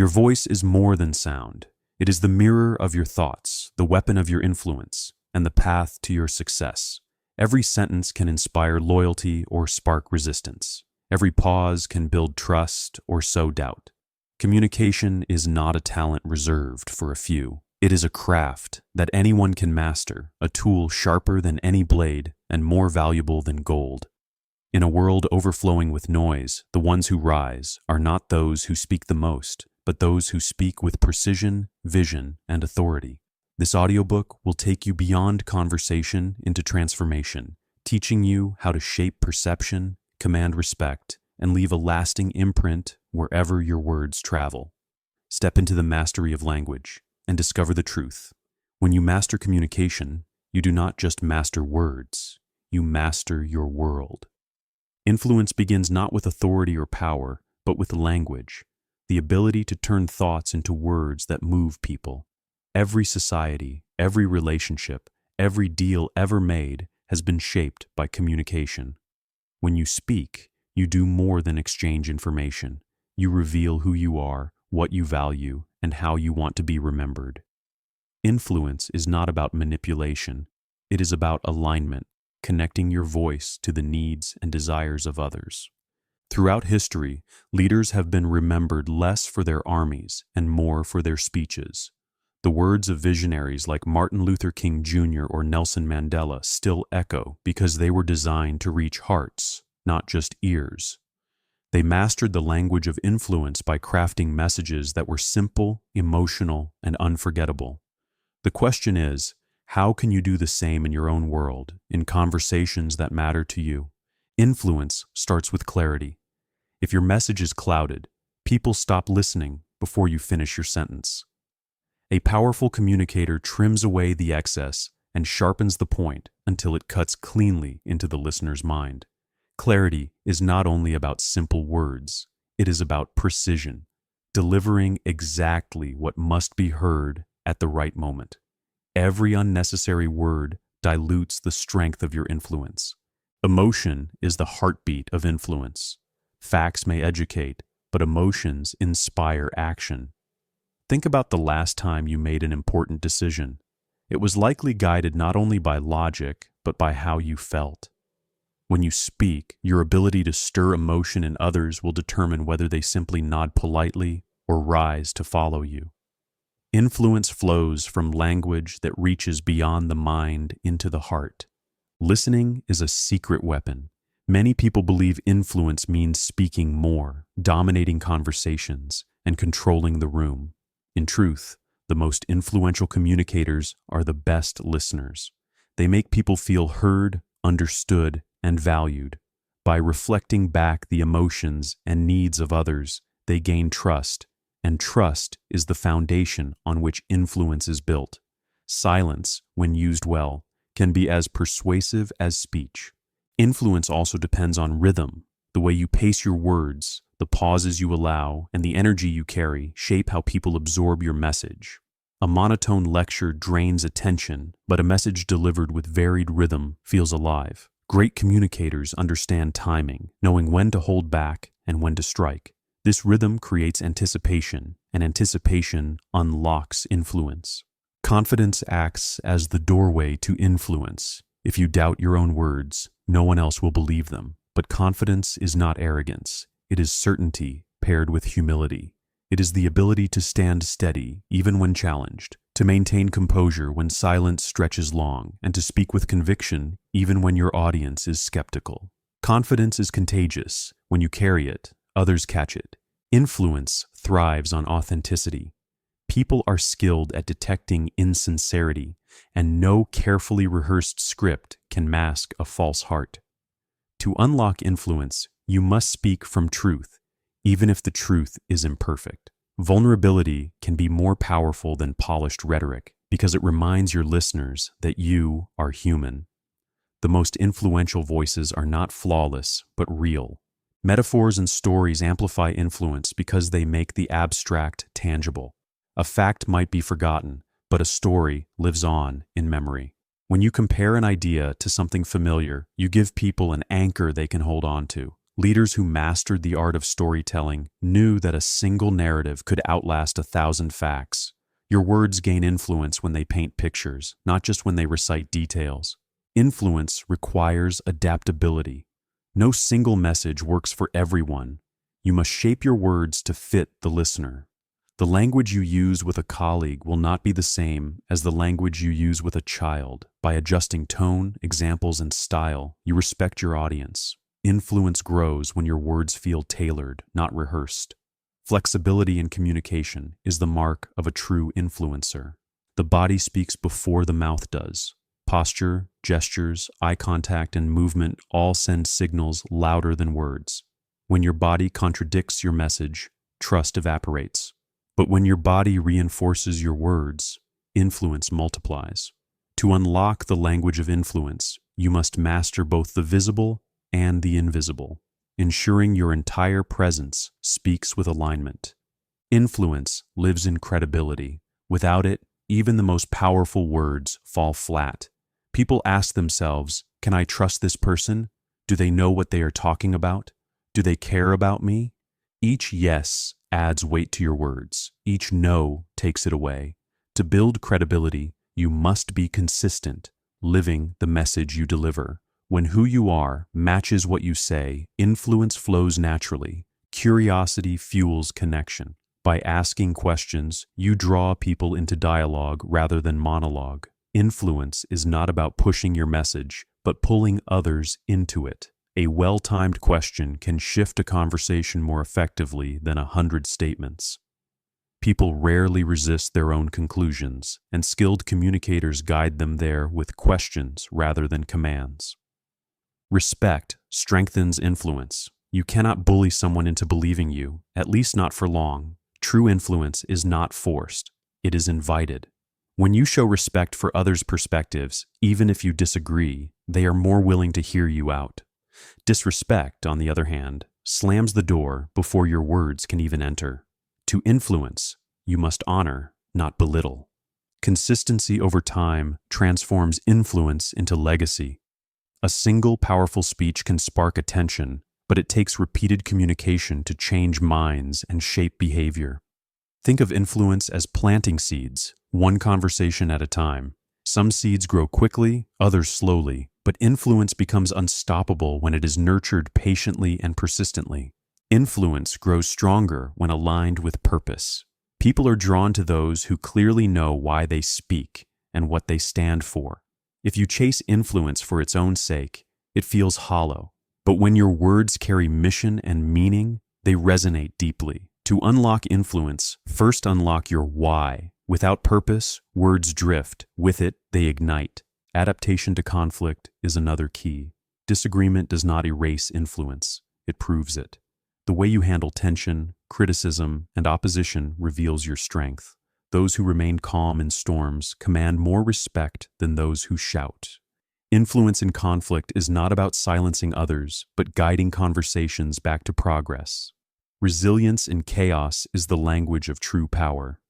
Your voice is more than sound. It is the mirror of your thoughts, the weapon of your influence, and the path to your success. Every sentence can inspire loyalty or spark resistance. Every pause can build trust or sow doubt. Communication is not a talent reserved for a few. It is a craft that anyone can master, a tool sharper than any blade and more valuable than gold. In a world overflowing with noise, the ones who rise are not those who speak the most, but those who speak with precision, vision, and authority. This audiobook will take you beyond conversation into transformation, teaching you how to shape perception, command respect, and leave a lasting imprint wherever your words travel. Step into the mastery of language and discover the truth. When you master communication, you do not just master words, you master your world. Influence begins not with authority or power, but with language, the ability to turn thoughts into words that move people. Every society, every relationship, every deal ever made has been shaped by communication. When you speak, you do more than exchange information. You reveal who you are, what you value, and how you want to be remembered. Influence is not about manipulation. It is about alignment, connecting your voice to the needs and desires of others. Throughout history, leaders have been remembered less for their armies and more for their speeches. The words of visionaries like Martin Luther King Jr. or Nelson Mandela still echo because they were designed to reach hearts, not just ears. They mastered the language of influence by crafting messages that were simple, emotional, and unforgettable. The question is, how can you do the same in your own world, in conversations that matter to you? Influence starts with clarity. If your message is clouded, people stop listening before you finish your sentence. A powerful communicator trims away the excess and sharpens the point until it cuts cleanly into the listener's mind. Clarity is not only about simple words, it is about precision, delivering exactly what must be heard at the right moment. Every unnecessary word dilutes the strength of your influence. Emotion is the heartbeat of influence. Facts may educate, but emotions inspire action. Think about the last time you made an important decision. It was likely guided not only by logic, but by how you felt. When you speak, your ability to stir emotion in others will determine whether they simply nod politely or rise to follow you. Influence flows from language that reaches beyond the mind into the heart. Listening is a secret weapon. Many people believe influence means speaking more, dominating conversations, and controlling the room. In truth, the most influential communicators are the best listeners. They make people feel heard, understood, and valued. By reflecting back the emotions and needs of others, they gain trust, and trust is the foundation on which influence is built. Silence, when used well, can be as persuasive as speech. Influence also depends on rhythm. The way you pace your words, the pauses you allow, and the energy you carry shape how people absorb your message. A monotone lecture drains attention, but a message delivered with varied rhythm feels alive. Great communicators understand timing, knowing when to hold back and when to strike. This rhythm creates anticipation, and anticipation unlocks influence. Confidence acts as the doorway to influence. If you doubt your own words, no one else will believe them. But confidence is not arrogance. It is certainty paired with humility. It is the ability to stand steady even when challenged, to maintain composure when silence stretches long, and to speak with conviction even when your audience is skeptical. Confidence is contagious. When you carry it, others catch it. Influence thrives on authenticity. People are skilled at detecting insincerity, and no carefully rehearsed script can mask a false heart. To unlock influence, you must speak from truth, even if the truth is imperfect. Vulnerability can be more powerful than polished rhetoric because it reminds your listeners that you are human. The most influential voices are not flawless, but real. Metaphors and stories amplify influence because they make the abstract tangible. A fact might be forgotten, but a story lives on in memory. When you compare an idea to something familiar, you give people an anchor they can hold on to. Leaders who mastered the art of storytelling knew that a single narrative could outlast 1,000 facts. Your words gain influence when they paint pictures, not just when they recite details. Influence requires adaptability. No single message works for everyone. You must shape your words to fit the listener. The language you use with a colleague will not be the same as the language you use with a child. By adjusting tone, examples, and style, you respect your audience. Influence grows when your words feel tailored, not rehearsed. Flexibility in communication is the mark of a true influencer. The body speaks before the mouth does. Posture, gestures, eye contact, and movement all send signals louder than words. When your body contradicts your message, trust evaporates. But when your body reinforces your words, influence multiplies. To unlock the language of influence, you must master both the visible and the invisible, ensuring your entire presence speaks with alignment. Influence lives in credibility. Without it, even the most powerful words fall flat. People ask themselves, can I trust this person? Do they know what they are talking about? Do they care about me? Each yes adds weight to your words. Each no takes it away. To build credibility, you must be consistent, living the message you deliver. When who you are matches what you say, influence flows naturally. Curiosity fuels connection. By asking questions, you draw people into dialogue rather than monologue. Influence is not about pushing your message, but pulling others into it. A well-timed question can shift a conversation more effectively than 100 statements. People rarely resist their own conclusions, and skilled communicators guide them there with questions rather than commands. Respect strengthens influence. You cannot bully someone into believing you, at least not for long. True influence is not forced, it is invited. When you show respect for others' perspectives, even if you disagree, they are more willing to hear you out. Disrespect, on the other hand, slams the door before your words can even enter. To influence, you must honor, not belittle. Consistency over time transforms influence into legacy. A single powerful speech can spark attention, but it takes repeated communication to change minds and shape behavior. Think of influence as planting seeds, one conversation at a time. Some seeds grow quickly, others slowly, but influence becomes unstoppable when it is nurtured patiently and persistently. Influence grows stronger when aligned with purpose. People are drawn to those who clearly know why they speak and what they stand for. If you chase influence for its own sake, it feels hollow. But when your words carry mission and meaning, they resonate deeply. To unlock influence, first unlock your why. Without purpose, words drift. With it, they ignite. Adaptation to conflict is another key. Disagreement does not erase influence, it proves it. The way you handle tension, criticism, and opposition reveals your strength. Those who remain calm in storms command more respect than those who shout. Influence in conflict is not about silencing others, but guiding conversations back to progress. Resilience in chaos is the language of true power.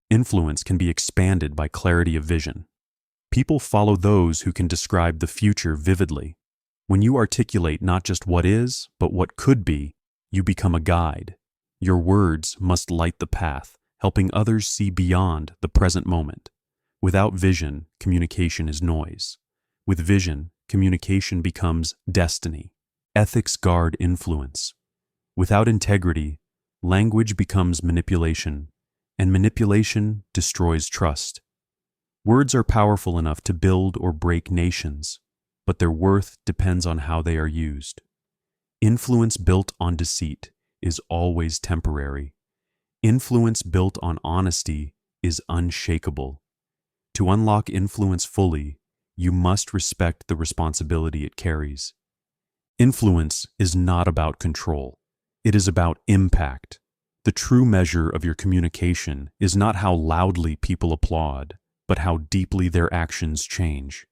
Influence can be expanded by clarity of vision. People follow those who can describe the future vividly. When you articulate not just what is, but what could be, you become a guide. Your words must light the path, helping others see beyond the present moment. Without vision, communication is noise. With vision, communication becomes destiny. Ethics guard influence. Without integrity, language becomes manipulation, and manipulation destroys trust. Words are powerful enough to build or break nations, but their worth depends on how they are used. Influence built on deceit is always temporary. Influence built on honesty is unshakable. To unlock influence fully, you must respect the responsibility it carries. Influence is not about control. It is about impact. The true measure of your communication is not how loudly people applaud, but how deeply their actions change.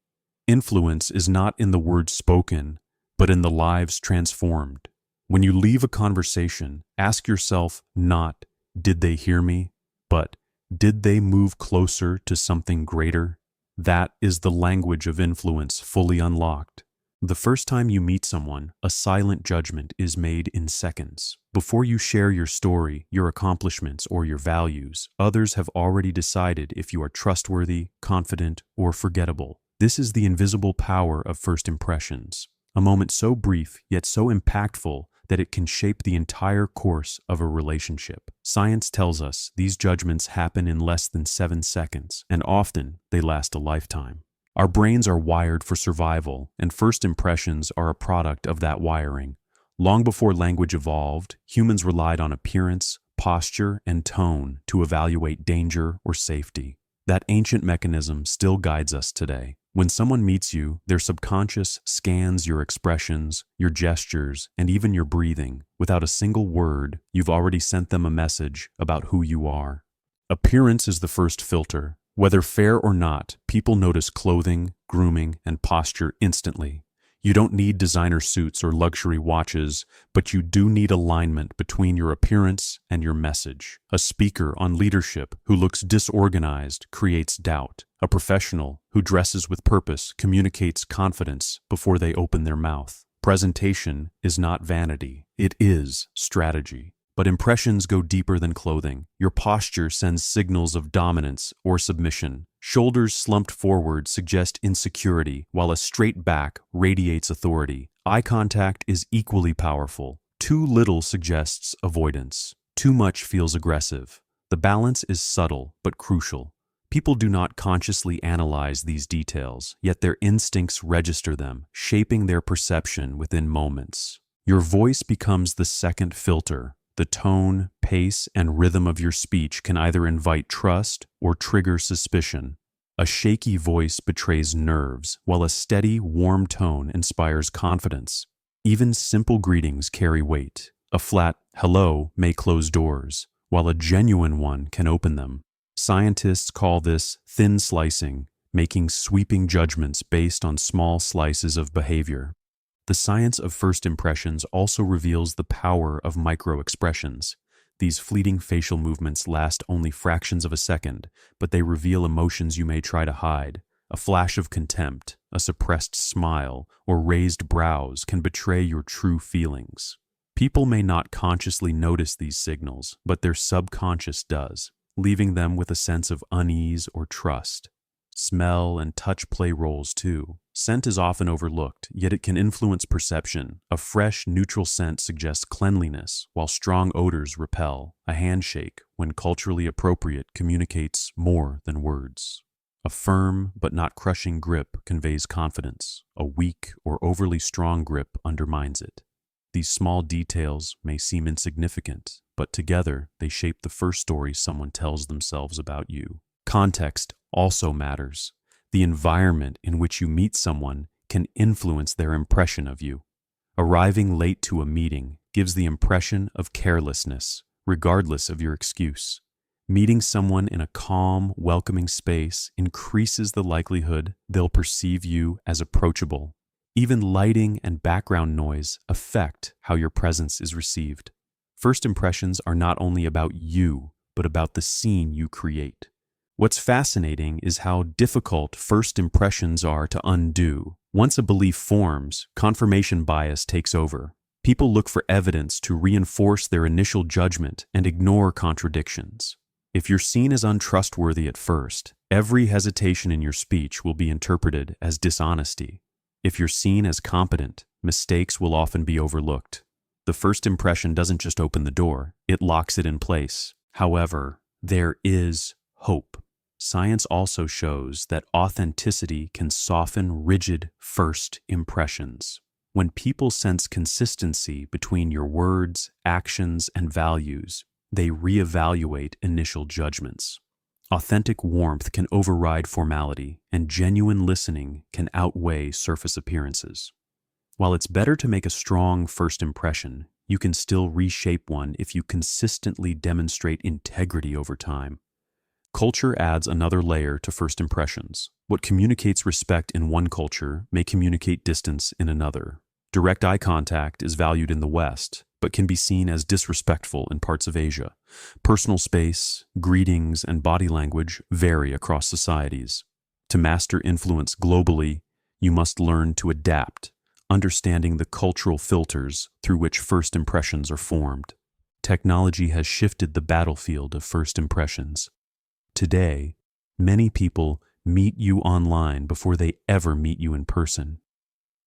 Influence is not in the words spoken, but in the lives transformed. When you leave a conversation, ask yourself not, did they hear me? But, did they move closer to something greater? That is the language of influence fully unlocked. The first time you meet someone, a silent judgment is made in seconds. Before you share your story, your accomplishments, or your values, others have already decided if you are trustworthy, confident, or forgettable. This is the invisible power of first impressions, a moment so brief yet so impactful that it can shape the entire course of a relationship. Science tells us these judgments happen in less than 7 seconds, and often they last a lifetime. Our brains are wired for survival, and first impressions are a product of that wiring. Long before language evolved, humans relied on appearance, posture, and tone to evaluate danger or safety. That ancient mechanism still guides us today. When someone meets you, their subconscious scans your expressions, your gestures, and even your breathing. Without a single word, you've already sent them a message about who you are. Appearance is the first filter. Whether fair or not, people notice clothing, grooming, and posture instantly. You don't need designer suits or luxury watches, but you do need alignment between your appearance and your message. A speaker on leadership who looks disorganized creates doubt. A professional who dresses with purpose communicates confidence before they open their mouth. Presentation is not vanity, it is strategy. But impressions go deeper than clothing. Your posture sends signals of dominance or submission. Shoulders slumped forward suggest insecurity, while a straight back radiates authority. Eye contact is equally powerful. Too little suggests avoidance. Too much feels aggressive. The balance is subtle but crucial. People do not consciously analyze these details, yet their instincts register them, shaping their perception within moments. Your voice becomes the second filter. The tone, pace, and rhythm of your speech can either invite trust or trigger suspicion. A shaky voice betrays nerves, while a steady, warm tone inspires confidence. Even simple greetings carry weight. A flat hello may close doors, while a genuine one can open them. Scientists call this thin slicing, making sweeping judgments based on small slices of behavior. The science of first impressions also reveals the power of micro-expressions. These fleeting facial movements last only fractions of a second, but they reveal emotions you may try to hide. A flash of contempt, a suppressed smile, or raised brows can betray your true feelings. People may not consciously notice these signals, but their subconscious does, leaving them with a sense of unease or trust. Smell and touch play roles too. Scent is often overlooked, yet it can influence perception. A fresh, neutral scent suggests cleanliness, while strong odors repel. A handshake, when culturally appropriate, communicates more than words. A firm but not crushing grip conveys confidence. A weak or overly strong grip undermines it. These small details may seem insignificant, but together they shape the first story someone tells themselves about you. Context also matters. The environment in which you meet someone can influence their impression of you. Arriving late to a meeting gives the impression of carelessness, regardless of your excuse. Meeting someone in a calm, welcoming space increases the likelihood they'll perceive you as approachable. Even lighting and background noise affect how your presence is received. First impressions are not only about you, but about the scene you create. What's fascinating is how difficult first impressions are to undo. Once a belief forms, confirmation bias takes over. People look for evidence to reinforce their initial judgment and ignore contradictions. If you're seen as untrustworthy at first, every hesitation in your speech will be interpreted as dishonesty. If you're seen as competent, mistakes will often be overlooked. The first impression doesn't just open the door, it locks it in place. However, there is hope. Science also shows that authenticity can soften rigid first impressions. When people sense consistency between your words, actions, and values, they reevaluate initial judgments. Authentic warmth can override formality, and genuine listening can outweigh surface appearances. While it's better to make a strong first impression, you can still reshape one if you consistently demonstrate integrity over time. Culture adds another layer to first impressions. What communicates respect in one culture may communicate distance in another. Direct eye contact is valued in the West, but can be seen as disrespectful in parts of Asia. Personal space, greetings, and body language vary across societies. To master influence globally, you must learn to adapt. understanding the cultural filters through which first impressions are formed. Technology has shifted the battlefield of first impressions. Today, many people meet you online before they ever meet you in person.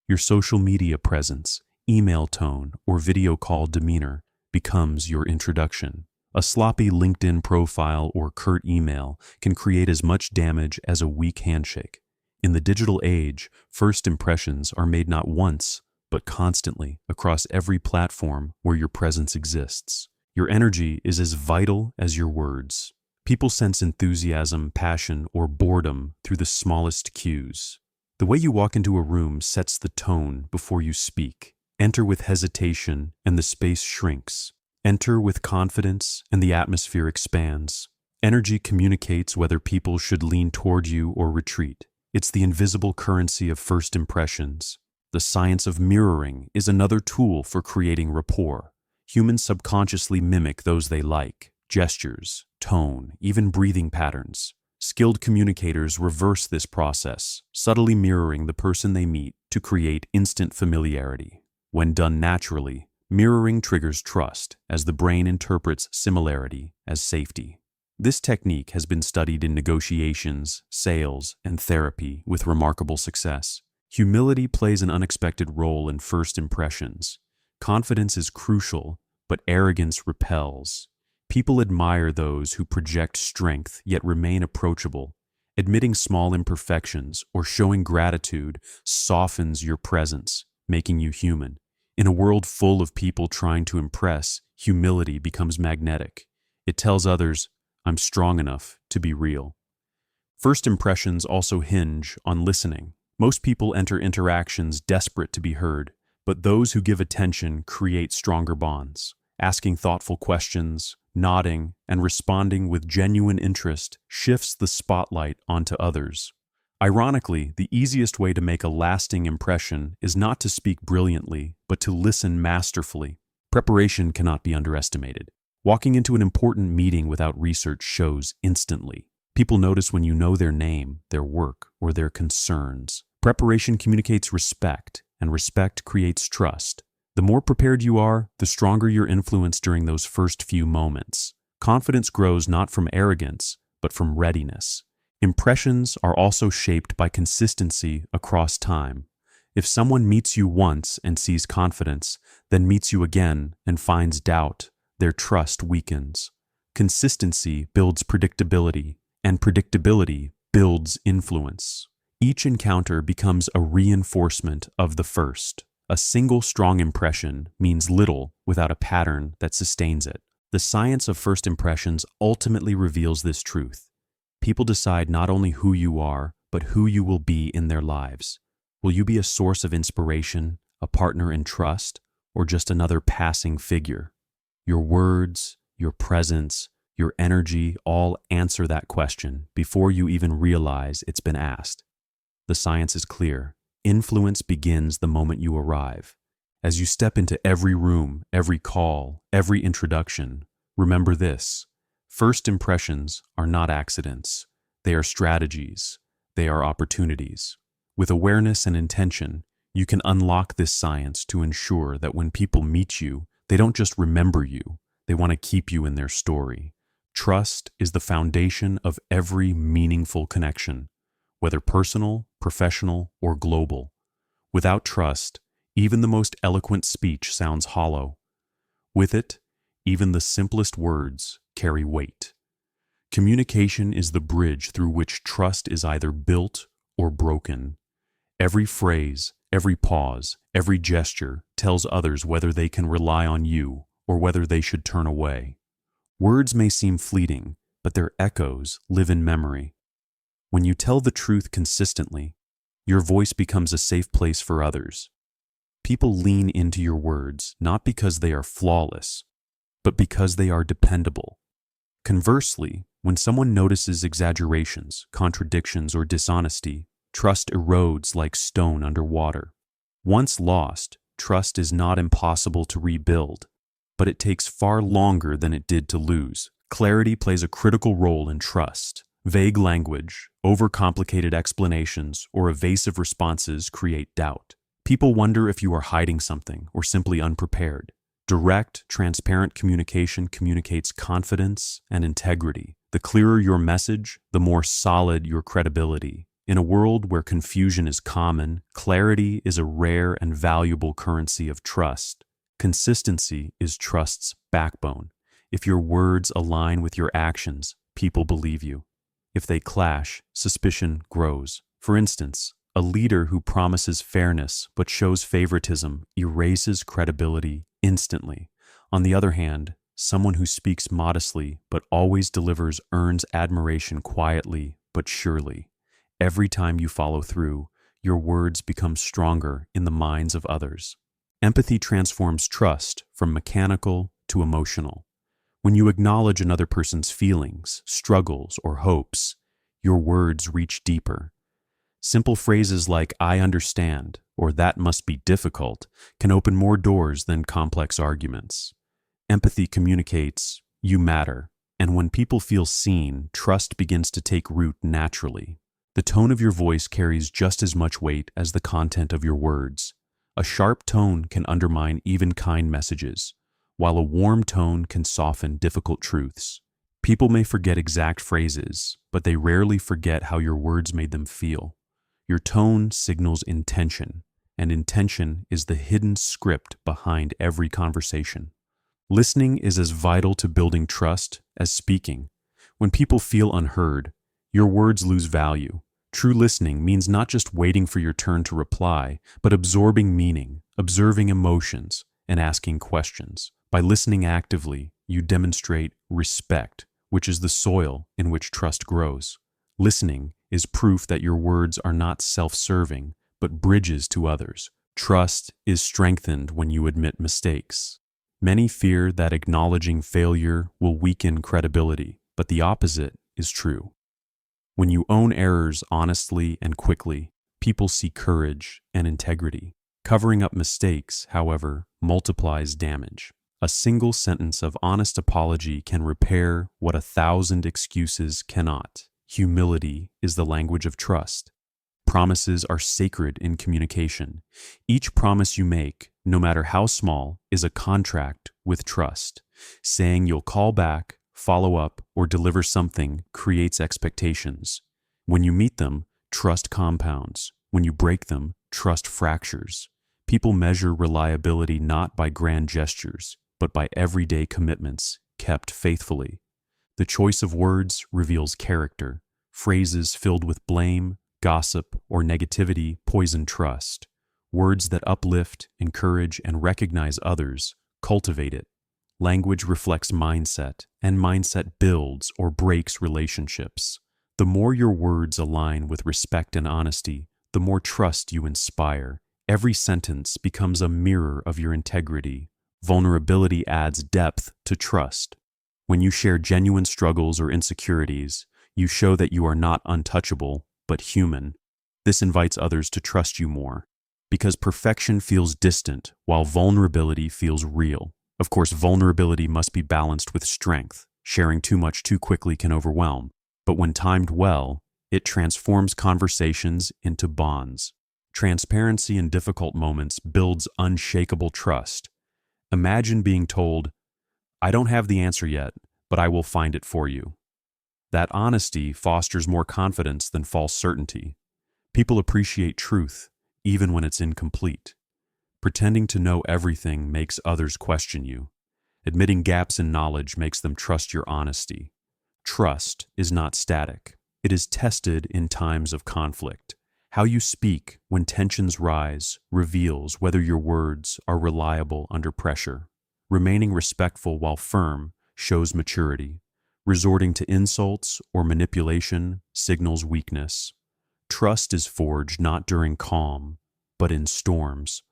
Your social media presence, email tone, or video call demeanor becomes your introduction. A sloppy LinkedIn profile or curt email can create as much damage as a weak handshake. In the digital age, first impressions are made not once, but constantly across every platform where your presence exists. Your energy is as vital as your words. People sense enthusiasm, passion, or boredom through the smallest cues. The way you walk into a room sets the tone before you speak. Enter with hesitation and the space shrinks. Enter with confidence and the atmosphere expands. Energy communicates whether people should lean toward you or retreat. It's the invisible currency of first impressions. The science of mirroring is another tool for creating rapport. Humans subconsciously mimic those they like. Gestures, tone, even breathing patterns. Skilled communicators reverse this process, subtly mirroring the person they meet to create instant familiarity. When done naturally, mirroring triggers trust as the brain interprets similarity as safety. This technique has been studied in negotiations, sales, and therapy with remarkable success. Humility plays an unexpected role in first impressions. Confidence is crucial, but arrogance repels. People admire those who project strength yet remain approachable. Admitting small imperfections or showing gratitude softens your presence, making you human. In a world full of people trying to impress, humility becomes magnetic. It tells others, I'm strong enough to be real. First impressions also hinge on listening. Most people enter interactions desperate to be heard, but those who give attention create stronger bonds. Asking thoughtful questions, nodding, and responding with genuine interest shifts the spotlight onto others. Ironically, the easiest way to make a lasting impression is not to speak brilliantly, but to listen masterfully. Preparation cannot be underestimated. Walking into an important meeting without research shows instantly. People notice when you know their name, their work, or their concerns. Preparation communicates respect, and respect creates trust. The more prepared you are, the stronger your influence during those first few moments. Confidence grows not from arrogance, but from readiness. Impressions are also shaped by consistency across time. If someone meets you once and sees confidence, then meets you again and finds doubt, their trust weakens. Consistency builds predictability, and predictability builds influence. Each encounter becomes a reinforcement of the first. A single strong impression means little without a pattern that sustains it. The science of first impressions ultimately reveals this truth. People decide not only who you are, but who you will be in their lives. Will you be a source of inspiration, a partner in trust, or just another passing figure? Your words, your presence, your energy all answer that question before you even realize it's been asked. The science is clear. Influence begins the moment you arrive. As you step into every room, every call, every introduction, remember this: first impressions are not accidents. They are strategies. They are opportunities. With awareness and intention, you can unlock this science to ensure that when people meet you, they don't just remember you, they want to keep you in their story. Trust is the foundation of every meaningful connection, whether personal, professional, or global. Without trust, even the most eloquent speech sounds hollow. With it, even the simplest words carry weight. Communication is the bridge through which trust is either built or broken. Every phrase, every pause, every gesture tells others whether they can rely on you or whether they should turn away. Words may seem fleeting, but their echoes live in memory. When you tell the truth consistently, your voice becomes a safe place for others. People lean into your words not because they are flawless, but because they are dependable. Conversely, when someone notices exaggerations, contradictions, or dishonesty, trust erodes like stone under water. Once lost, trust is not impossible to rebuild, but it takes far longer than it did to lose. Clarity plays a critical role in trust. Vague language, overcomplicated explanations, or evasive responses create doubt. People wonder if you are hiding something or simply unprepared. Direct, transparent communication communicates confidence and integrity. The clearer your message, the more solid your credibility. In a world where confusion is common, clarity is a rare and valuable currency of trust. Consistency is trust's backbone. If your words align with your actions, people believe you. If they clash, suspicion grows. For instance, a leader who promises fairness but shows favoritism erases credibility instantly. On the other hand, someone who speaks modestly but always delivers earns admiration quietly but surely. Every time you follow through, your words become stronger in the minds of others. Empathy transforms trust from mechanical to emotional. When you acknowledge another person's feelings, struggles, or hopes, your words reach deeper. Simple phrases like "I understand" or "that must be difficult" can open more doors than complex arguments. Empathy communicates, "You matter," and when people feel seen, trust begins to take root naturally. The tone of your voice carries just as much weight as the content of your words. A sharp tone can undermine even kind messages, while a warm tone can soften difficult truths. People may forget exact phrases, but they rarely forget how your words made them feel. Your tone signals intention, and intention is the hidden script behind every conversation. Listening is as vital to building trust as speaking. When people feel unheard, your words lose value. True listening means not just waiting for your turn to reply, but absorbing meaning, observing emotions, and asking questions. By listening actively, you demonstrate respect, which is the soil in which trust grows. Listening is proof that your words are not self-serving, but bridges to others. Trust is strengthened when you admit mistakes. Many fear that acknowledging failure will weaken credibility, but the opposite is true. When you own errors honestly and quickly, people see courage and integrity. Covering up mistakes, however, multiplies damage. A single sentence of honest apology can repair what 1,000 excuses cannot. Humility is the language of trust. Promises are sacred in communication. Each promise you make, no matter how small, is a contract with trust. Saying you'll call back, follow up, or deliver something creates expectations. When you meet them, trust compounds. When you break them, trust fractures. People measure reliability not by grand gestures, but by everyday commitments kept faithfully. The choice of words reveals character. Phrases filled with blame, gossip, or negativity poison trust. Words that uplift, encourage, and recognize others cultivate it. Language reflects mindset, and mindset builds or breaks relationships. The more your words align with respect and honesty, the more trust you inspire. Every sentence becomes a mirror of your integrity. Vulnerability adds depth to trust. When you share genuine struggles or insecurities, you show that you are not untouchable, but human. This invites others to trust you more, because perfection feels distant while vulnerability feels real. Of course, vulnerability must be balanced with strength. Sharing too much too quickly can overwhelm, but when timed well, it transforms conversations into bonds. Transparency in difficult moments builds unshakable trust. Imagine being told, "I don't have the answer yet, but I will find it for you." That honesty fosters more confidence than false certainty. People appreciate truth, even when it's incomplete. Pretending to know everything makes others question you. Admitting gaps in knowledge makes them trust your honesty. Trust is not static. It is tested in times of conflict. How you speak when tensions rise reveals whether your words are reliable under pressure. Remaining respectful while firm shows maturity. Resorting to insults or manipulation signals weakness. Trust is forged not during calm, but in storms.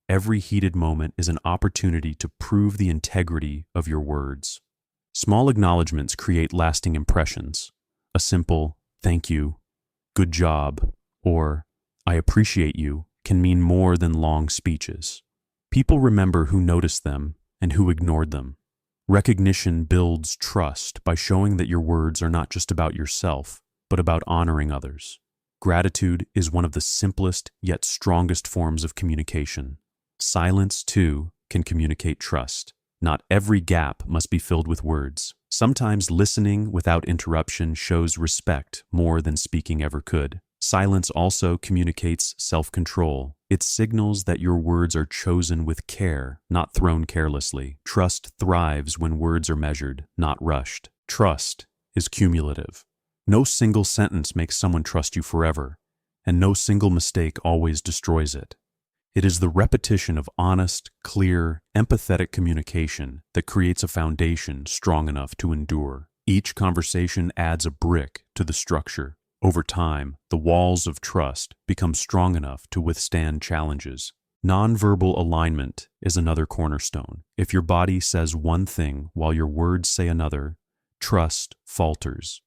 Every heated moment is an opportunity to prove the integrity of your words. Small acknowledgments create lasting impressions. A simple "thank you," "good job," or "I appreciate you" can mean more than long speeches. People remember who noticed them and who ignored them. Recognition builds trust by showing that your words are not just about yourself, but about honoring others. Gratitude is one of the simplest yet strongest forms of communication. Silence, too, can communicate trust. Not every gap must be filled with words. Sometimes listening without interruption shows respect more than speaking ever could. Silence also communicates self-control. It signals that your words are chosen with care, not thrown carelessly. Trust thrives when words are measured, not rushed. Trust is cumulative. No single sentence makes someone trust you forever, and no single mistake always destroys it. It is the repetition of honest, clear, empathetic communication that creates a foundation strong enough to endure. Each conversation adds a brick to the structure. Over time, the walls of trust become strong enough to withstand challenges. Nonverbal alignment is another cornerstone. If your body says one thing while your words say another, trust falters.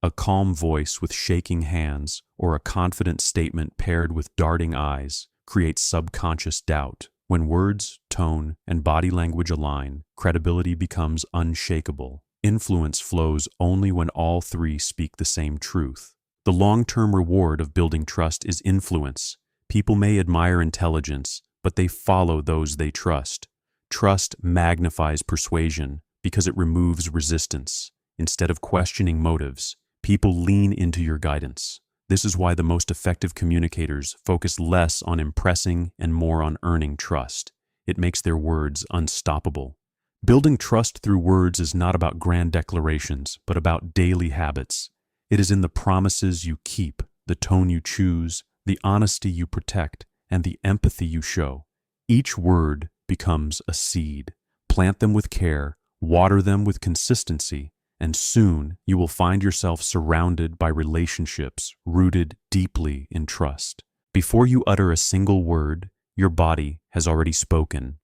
A calm voice with shaking hands or a confident statement paired with darting eyes creates subconscious doubt. When words, tone, and body language align, credibility becomes unshakable. Influence flows only when all three speak the same truth. The long-term reward of building trust is influence. People may admire intelligence, but they follow those they trust. Trust magnifies persuasion because it removes resistance. Instead of questioning motives, people lean into your guidance. This is why the most effective communicators focus less on impressing and more on earning trust. It makes their words unstoppable. Building trust through words is not about grand declarations, but about daily habits. It is in the promises you keep, the tone you choose, the honesty you protect, and the empathy you show. Each word becomes a seed. Plant them with care, water them with consistency, and soon you will find yourself surrounded by relationships rooted deeply in trust. Before you utter a single word, your body has already spoken.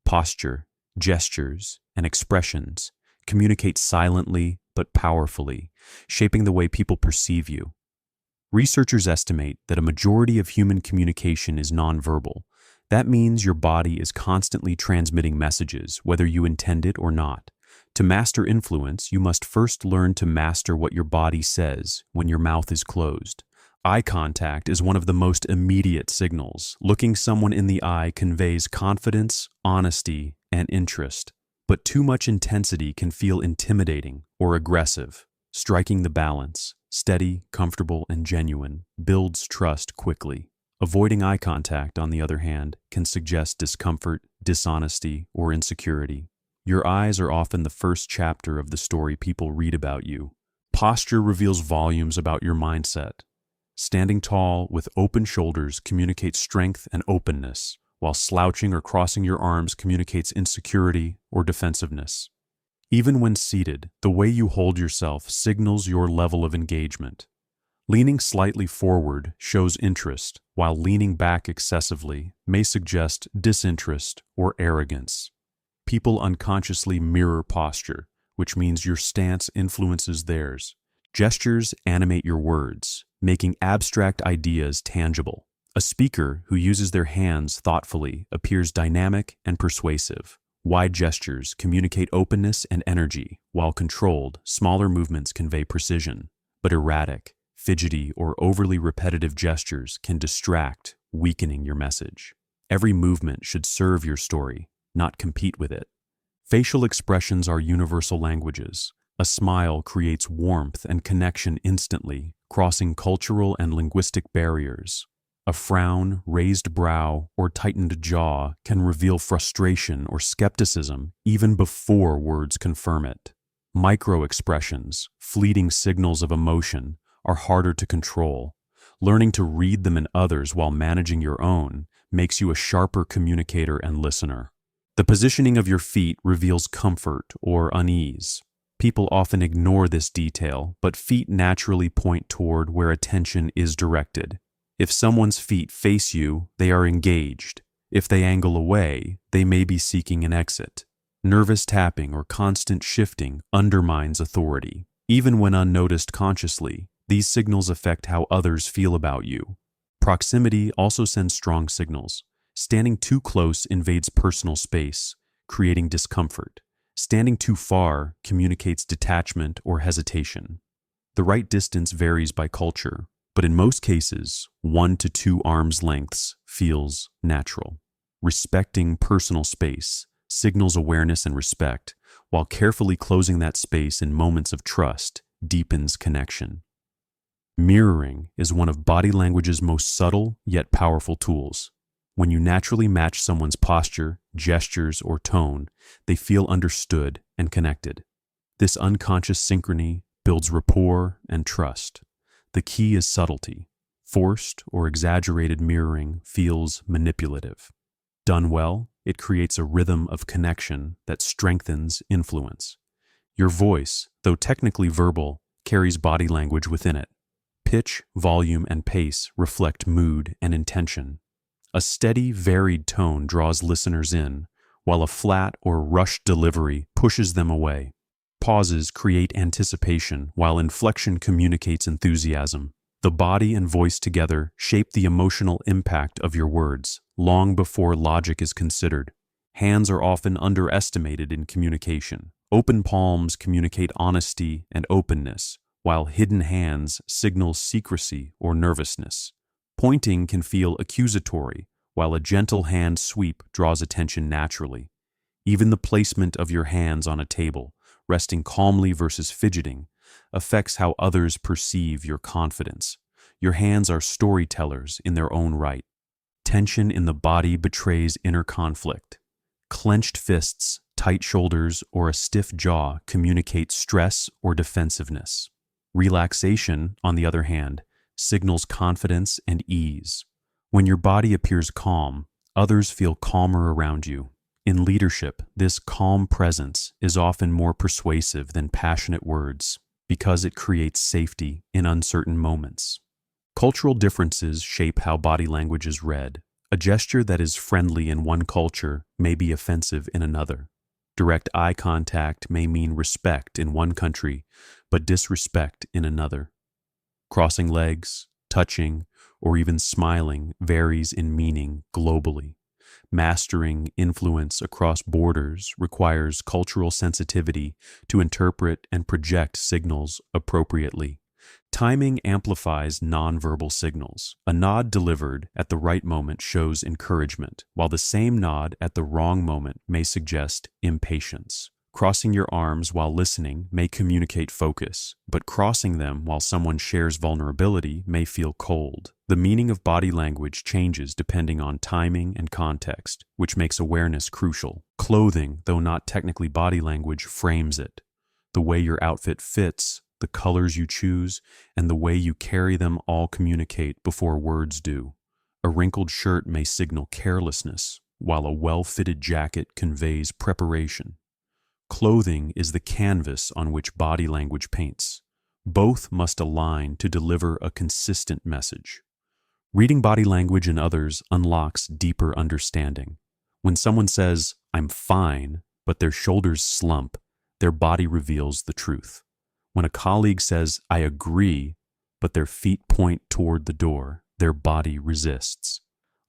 Posture, gestures, and expressions communicate silently but powerfully, shaping the way people perceive you. Researchers estimate that a majority of human communication is nonverbal. That means your body is constantly transmitting messages, whether you intend it or not. To master influence, you must first learn to master what your body says when your mouth is closed. Eye contact is one of the most immediate signals. Looking someone in the eye conveys confidence, honesty, and interest. But too much intensity can feel intimidating or aggressive. Striking the balance, steady, comfortable, and genuine, builds trust quickly. Avoiding eye contact, on the other hand, can suggest discomfort, dishonesty, or insecurity. Your eyes are often the first chapter of the story people read about you. Posture reveals volumes about your mindset. Standing tall with open shoulders communicates strength and openness, while slouching or crossing your arms communicates insecurity or defensiveness. Even when seated, the way you hold yourself signals your level of engagement. Leaning slightly forward shows interest, while leaning back excessively may suggest disinterest or arrogance. People unconsciously mirror posture, which means your stance influences theirs. Gestures animate your words, making abstract ideas tangible. A speaker who uses their hands thoughtfully appears dynamic and persuasive. Wide gestures communicate openness and energy, while controlled, smaller movements convey precision. But erratic, fidgety, or overly repetitive gestures can distract, weakening your message. Every movement should serve your story, not compete with it. Facial expressions are universal languages. A smile creates warmth and connection instantly, crossing cultural and linguistic barriers. A frown, raised brow, or tightened jaw can reveal frustration or skepticism even before words confirm it. Micro-expressions, fleeting signals of emotion, are harder to control. Learning to read them in others while managing your own makes you a sharper communicator and listener. The positioning of your feet reveals comfort or unease. People often ignore this detail, but feet naturally point toward where attention is directed. If someone's feet face you, they are engaged. If they angle away, they may be seeking an exit. Nervous tapping or constant shifting undermines authority. Even when unnoticed consciously, these signals affect how others feel about you. Proximity also sends strong signals. Standing too close invades personal space, creating discomfort. Standing too far communicates detachment or hesitation. The right distance varies by culture. But in most cases, 1 to 2 arms lengths feels natural. Respecting personal space signals awareness and respect, while carefully closing that space in moments of trust deepens connection. Mirroring is one of body language's most subtle yet powerful tools. When you naturally match someone's posture, gestures, or tone, they feel understood and connected. This unconscious synchrony builds rapport and trust. The key is subtlety. Forced or exaggerated mirroring feels manipulative. Done well, it creates a rhythm of connection that strengthens influence. Your voice, though technically verbal, carries body language within it. Pitch, volume, and pace reflect mood and intention. A steady, varied tone draws listeners in, while a flat or rushed delivery pushes them away. Pauses create anticipation, while inflection communicates enthusiasm. The body and voice together shape the emotional impact of your words, long before logic is considered. Hands are often underestimated in communication. Open palms communicate honesty and openness, while hidden hands signal secrecy or nervousness. Pointing can feel accusatory, while a gentle hand sweep draws attention naturally. Even the placement of your hands on a table, resting calmly versus fidgeting, affects how others perceive your confidence. Your hands are storytellers in their own right. Tension in the body betrays inner conflict. Clenched fists, tight shoulders, or a stiff jaw communicate stress or defensiveness. Relaxation, on the other hand, signals confidence and ease. When your body appears calm, others feel calmer around you. In leadership, this calm presence is often more persuasive than passionate words because it creates safety in uncertain moments. Cultural differences shape how body language is read. A gesture that is friendly in one culture may be offensive in another. Direct eye contact may mean respect in one country, but disrespect in another. Crossing legs, touching, or even smiling varies in meaning globally. Mastering influence across borders requires cultural sensitivity to interpret and project signals appropriately. Timing amplifies nonverbal signals. A nod delivered at the right moment shows encouragement, while the same nod at the wrong moment may suggest impatience. Crossing your arms while listening may communicate focus, but crossing them while someone shares vulnerability may feel cold. The meaning of body language changes depending on timing and context, which makes awareness crucial. Clothing, though not technically body language, frames it. The way your outfit fits, the colors you choose, and the way you carry them all communicate before words do. A wrinkled shirt may signal carelessness, while a well-fitted jacket conveys preparation. Clothing is the canvas on which body language paints. Both must align to deliver a consistent message. Reading body language in others unlocks deeper understanding. When someone says, "I'm fine," but their shoulders slump, their body reveals the truth. When a colleague says, "I agree," but their feet point toward the door, their body resists.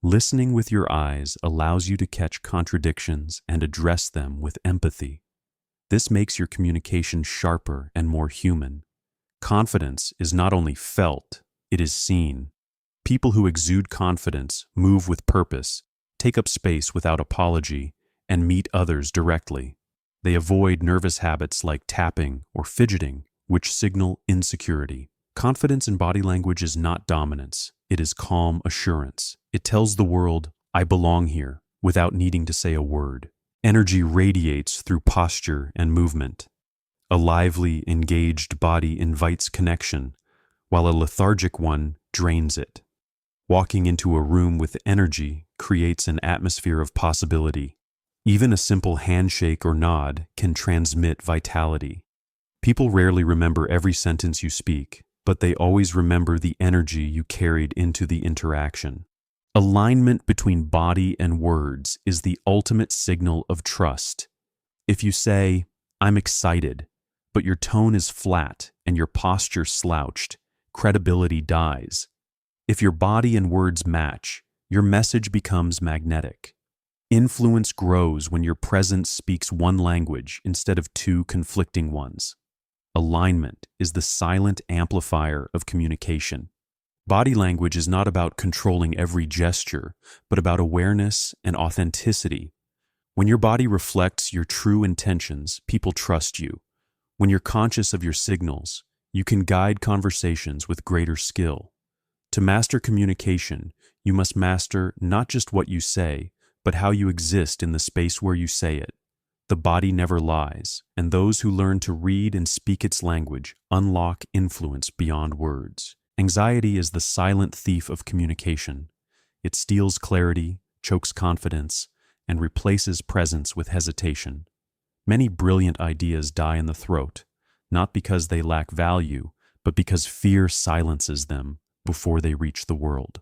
Listening with your eyes allows you to catch contradictions and address them with empathy. This makes your communication sharper and more human. Confidence is not only felt, it is seen. People who exude confidence move with purpose, take up space without apology, and meet others directly. They avoid nervous habits like tapping or fidgeting, which signal insecurity. Confidence in body language is not dominance, it is calm assurance. It tells the world, "I belong here," without needing to say a word. Energy radiates through posture and movement. A lively, engaged body invites connection, while a lethargic one drains it. Walking into a room with energy creates an atmosphere of possibility. Even a simple handshake or nod can transmit vitality. People rarely remember every sentence you speak, but they always remember the energy you carried into the interaction. Alignment between body and words is the ultimate signal of trust. If you say, "I'm excited," but your tone is flat and your posture slouched, credibility dies. If your body and words match, your message becomes magnetic. Influence grows when your presence speaks one language instead of two conflicting ones. Alignment is the silent amplifier of communication. Body language is not about controlling every gesture, but about awareness and authenticity. When your body reflects your true intentions, people trust you. When you're conscious of your signals, you can guide conversations with greater skill. To master communication, you must master not just what you say, but how you exist in the space where you say it. The body never lies, and those who learn to read and speak its language unlock influence beyond words. Anxiety is the silent thief of communication. It steals clarity, chokes confidence, and replaces presence with hesitation. Many brilliant ideas die in the throat, not because they lack value, but because fear silences them before they reach the world.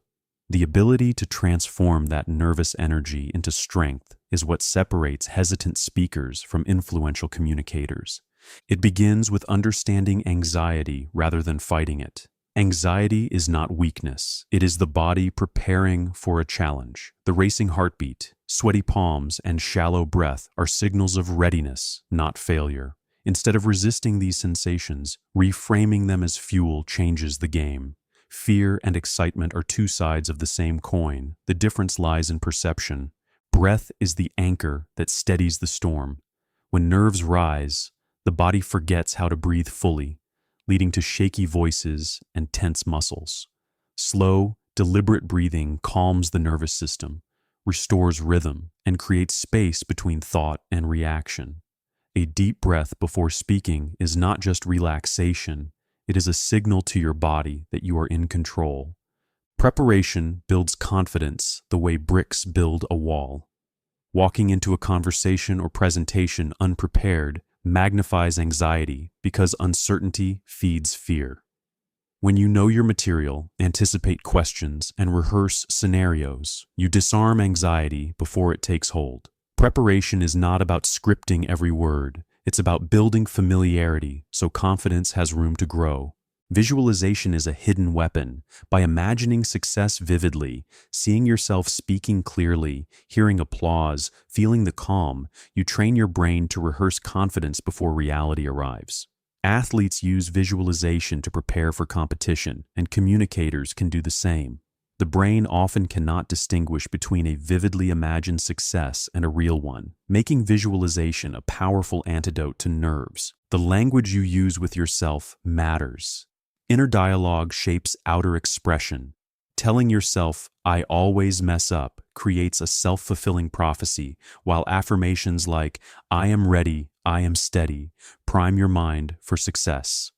The ability to transform that nervous energy into strength is what separates hesitant speakers from influential communicators. It begins with understanding anxiety rather than fighting it. Anxiety is not weakness. It is the body preparing for a challenge. The racing heartbeat, sweaty palms, and shallow breath are signals of readiness, not failure. Instead of resisting these sensations, reframing them as fuel changes the game. Fear and excitement are two sides of the same coin. The difference lies in perception. Breath is the anchor that steadies the storm. When nerves rise, the body forgets how to breathe fully, leading to shaky voices and tense muscles. Slow, deliberate breathing calms the nervous system, restores rhythm, and creates space between thought and reaction. A deep breath before speaking is not just relaxation, it is a signal to your body that you are in control. Preparation builds confidence the way bricks build a wall. Walking into a conversation or presentation unprepared magnifies anxiety because uncertainty feeds fear. When you know your material, anticipate questions, and rehearse scenarios, you disarm anxiety before it takes hold. Preparation is not about scripting every word. It's about building familiarity so confidence has room to grow. Visualization is a hidden weapon. By imagining success vividly, seeing yourself speaking clearly, hearing applause, feeling the calm, you train your brain to rehearse confidence before reality arrives. Athletes use visualization to prepare for competition, and communicators can do the same. The brain often cannot distinguish between a vividly imagined success and a real one, making visualization a powerful antidote to nerves. The language you use with yourself matters. Inner dialogue shapes outer expression. Telling yourself, "I always mess up," creates a self-fulfilling prophecy, while affirmations like, "I am ready, I am steady," prime your mind for success.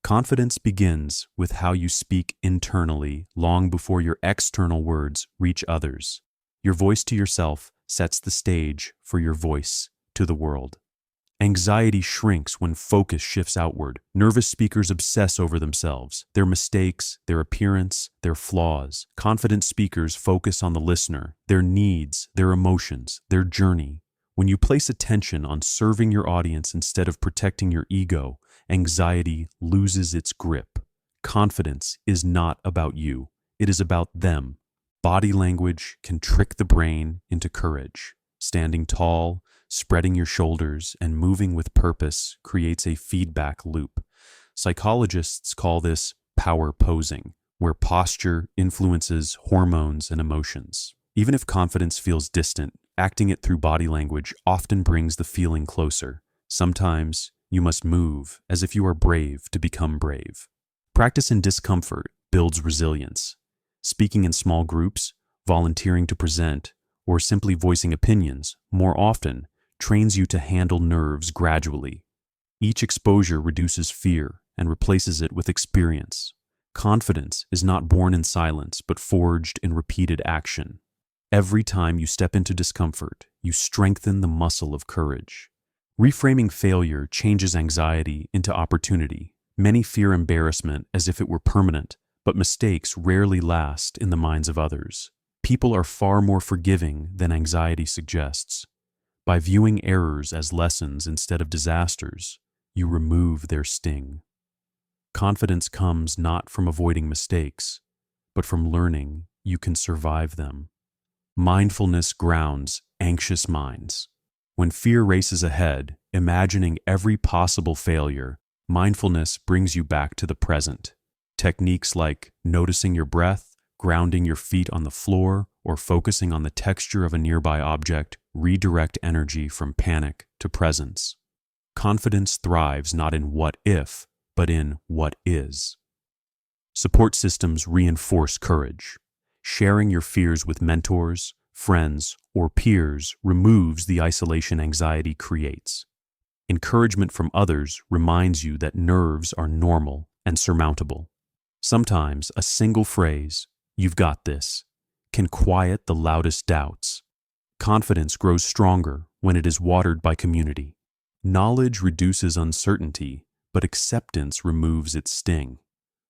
Confidence begins with how you speak internally long before your external words reach others. Your voice to yourself sets the stage for your voice to the world. Anxiety shrinks when focus shifts outward. Nervous speakers obsess over themselves, their mistakes, their appearance, their flaws. Confident speakers focus on the listener, their needs, their emotions, their journey. When you place attention on serving your audience instead of protecting your ego, anxiety loses its grip. Confidence is not about you. It is about them. Body language can trick the brain into courage. Standing tall, spreading your shoulders, and moving with purpose creates a feedback loop. Psychologists call this power posing, where posture influences hormones and emotions. Even if confidence feels distant, acting it through body language often brings the feeling closer. Sometimes you must move as if you are brave to become brave. Practice in discomfort builds resilience. Speaking in small groups, volunteering to present, or simply voicing opinions more often trains you to handle nerves gradually. Each exposure reduces fear and replaces it with experience. Confidence is not born in silence, but forged in repeated action. Every time you step into discomfort, you strengthen the muscle of courage. Reframing failure changes anxiety into opportunity. Many fear embarrassment as if it were permanent, but mistakes rarely last in the minds of others. People are far more forgiving than anxiety suggests. By viewing errors as lessons instead of disasters, you remove their sting. Confidence comes not from avoiding mistakes, but from learning you can survive them. Mindfulness grounds anxious minds. When fear races ahead, imagining every possible failure, mindfulness brings you back to the present. Techniques like noticing your breath, grounding your feet on the floor, or focusing on the texture of a nearby object redirect energy from panic to presence. Confidence thrives not in what if, but in what is. Support systems reinforce courage. Sharing your fears with mentors, friends, or peers removes the isolation anxiety creates. Encouragement from others reminds you that nerves are normal and surmountable. Sometimes a single phrase, "You've got this," can quiet the loudest doubts. Confidence grows stronger when it is watered by community. Knowledge reduces uncertainty, but acceptance removes its sting.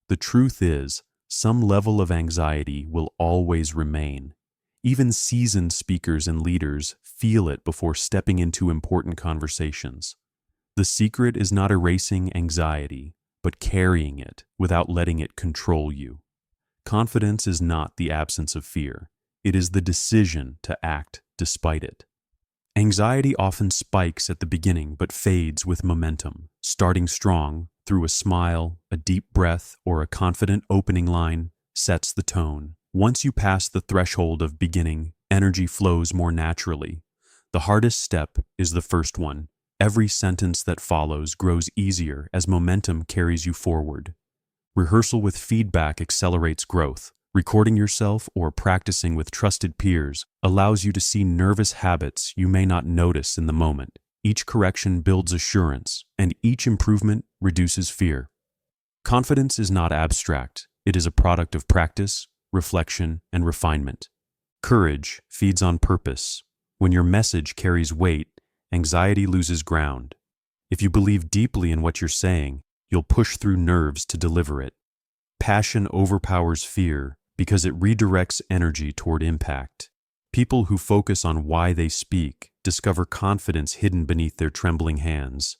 The truth is, some level of anxiety will always remain. Even seasoned speakers and leaders feel it before stepping into important conversations. The secret is not erasing anxiety, but carrying it without letting it control you. Confidence is not the absence of fear. It is the decision to act despite it. Anxiety often spikes at the beginning but fades with momentum, starting strong through a smile, a deep breath, or a confident opening line sets the tone. Once you pass the threshold of beginning, energy flows more naturally. The hardest step is the first one. Every sentence that follows grows easier as momentum carries you forward. Rehearsal with feedback accelerates growth. Recording yourself or practicing with trusted peers allows you to see nervous habits you may not notice in the moment. Each correction builds assurance, and each improvement reduces fear. Confidence is not abstract. It is a product of practice, reflection, and refinement. Courage feeds on purpose. When your message carries weight, anxiety loses ground. If you believe deeply in what you're saying, you'll push through nerves to deliver it. Passion overpowers fear because it redirects energy toward impact. People who focus on why they speak discover confidence hidden beneath their trembling hands.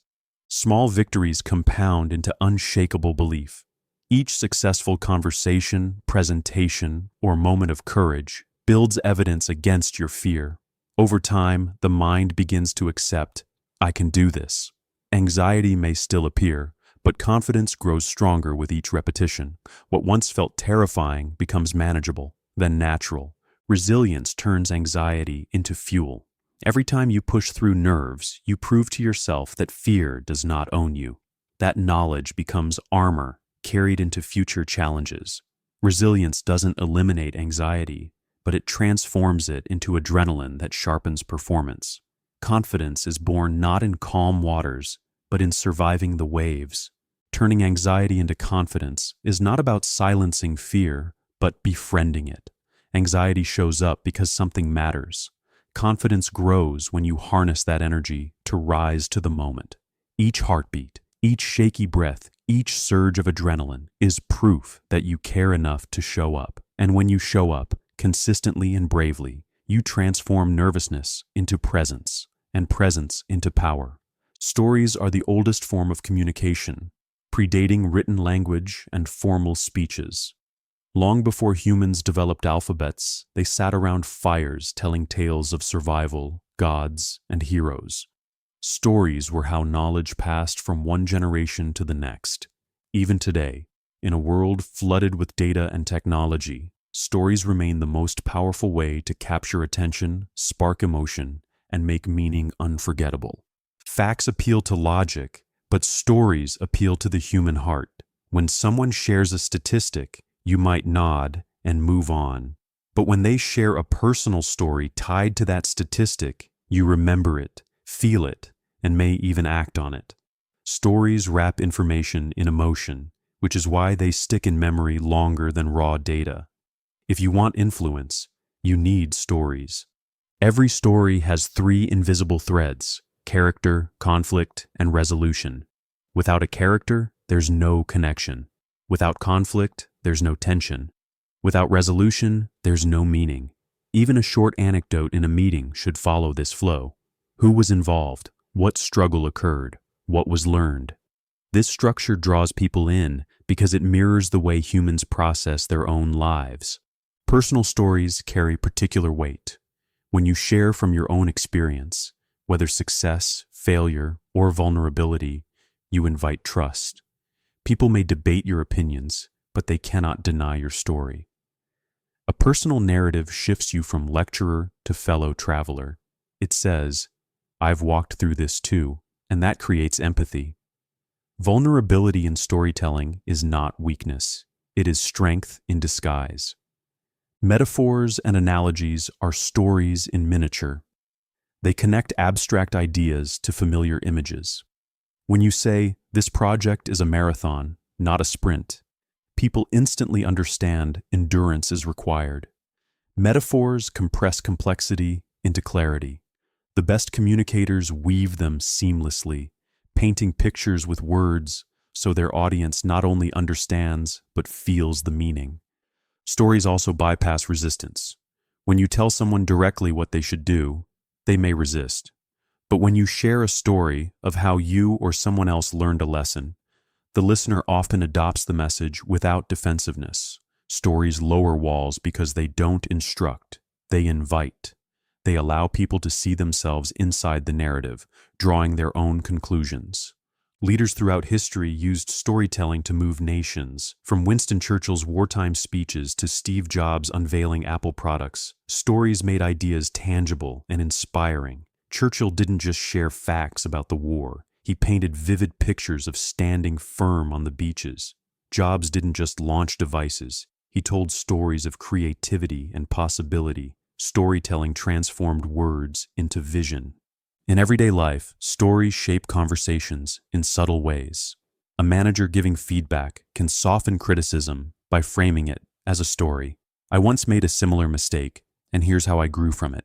Small victories compound into unshakable belief. Each successful conversation, presentation, or moment of courage builds evidence against your fear. Over time, the mind begins to accept, "I can do this." Anxiety may still appear, but confidence grows stronger with each repetition. What once felt terrifying becomes manageable, then natural. Resilience turns anxiety into fuel. Every time you push through nerves, you prove to yourself that fear does not own you. That knowledge becomes armor carried into future challenges. Resilience doesn't eliminate anxiety, but it transforms it into adrenaline that sharpens performance. Confidence is born not in calm waters, but in surviving the waves. Turning anxiety into confidence is not about silencing fear, but befriending it. Anxiety shows up because something matters. Confidence grows when you harness that energy to rise to the moment. Each heartbeat, each shaky breath, each surge of adrenaline is proof that you care enough to show up. And when you show up, consistently and bravely, you transform nervousness into presence, and presence into power. Stories are the oldest form of communication, predating written language and formal speeches. Long before humans developed alphabets, they sat around fires telling tales of survival, gods, and heroes. Stories were how knowledge passed from one generation to the next. Even today, in a world flooded with data and technology, stories remain the most powerful way to capture attention, spark emotion, and make meaning unforgettable. Facts appeal to logic, but stories appeal to the human heart. When someone shares a statistic, you might nod and move on. But when they share a personal story tied to that statistic, you remember it, feel it, and may even act on it. Stories wrap information in emotion, which is why they stick in memory longer than raw data. If you want influence, you need stories. Every story has 3 invisible threads: character, conflict, and resolution. Without a character, there's no connection. Without conflict, there's no tension. Without resolution, there's no meaning. Even a short anecdote in a meeting should follow this flow. Who was involved? What struggle occurred? What was learned? This structure draws people in because it mirrors the way humans process their own lives. Personal stories carry particular weight. When you share from your own experience, whether success, failure, or vulnerability, you invite trust. People may debate your opinions, but they cannot deny your story. A personal narrative shifts you from lecturer to fellow traveler. It says, "I've walked through this too," and that creates empathy. Vulnerability in storytelling is not weakness. It is strength in disguise. Metaphors and analogies are stories in miniature. They connect abstract ideas to familiar images. When you say, "This project is a marathon, not a sprint," people instantly understand endurance is required. Metaphors compress complexity into clarity. The best communicators weave them seamlessly, painting pictures with words so their audience not only understands but feels the meaning. Stories also bypass resistance. When you tell someone directly what they should do, they may resist. But when you share a story of how you or someone else learned a lesson, the listener often adopts the message without defensiveness. Stories lower walls because they don't instruct, they invite. They allow people to see themselves inside the narrative, drawing their own conclusions. Leaders throughout history used storytelling to move nations. From Winston Churchill's wartime speeches to Steve Jobs unveiling Apple products, stories made ideas tangible and inspiring. Churchill didn't just share facts about the war. He painted vivid pictures of standing firm on the beaches. Jobs didn't just launch devices. He told stories of creativity and possibility. Storytelling transformed words into vision. In everyday life, stories shape conversations in subtle ways. A manager giving feedback can soften criticism by framing it as a story. I once made a similar mistake, and here's how I grew from it.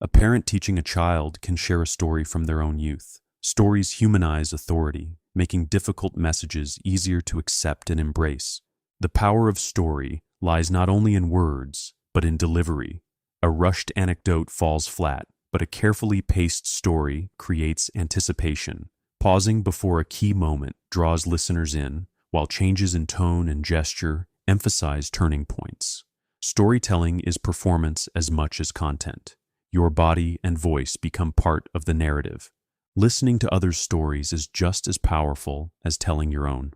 A parent teaching a child can share a story from their own youth. Stories humanize authority, making difficult messages easier to accept and embrace. The power of story lies not only in words, but in delivery. A rushed anecdote falls flat, but a carefully paced story creates anticipation. Pausing before a key moment draws listeners in, while changes in tone and gesture emphasize turning points. Storytelling is performance as much as content. Your body and voice become part of the narrative. Listening to others' stories is just as powerful as telling your own.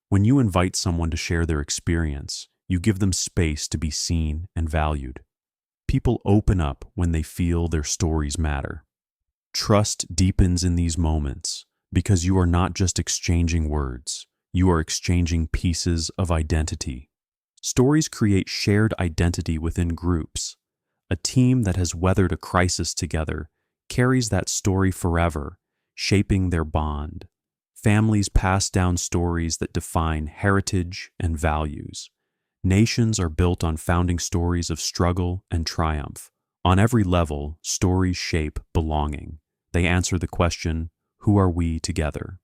When you invite someone to share their experience, you give them space to be seen and valued. People open up when they feel their stories matter. Trust deepens in these moments because you are not just exchanging words, you are exchanging pieces of identity. Stories create shared identity within groups. A team that has weathered a crisis together carries that story forever, shaping their bond. Families pass down stories that define heritage and values. Nations are built on founding stories of struggle and triumph. On every level, stories shape belonging. They answer the question, who are we together?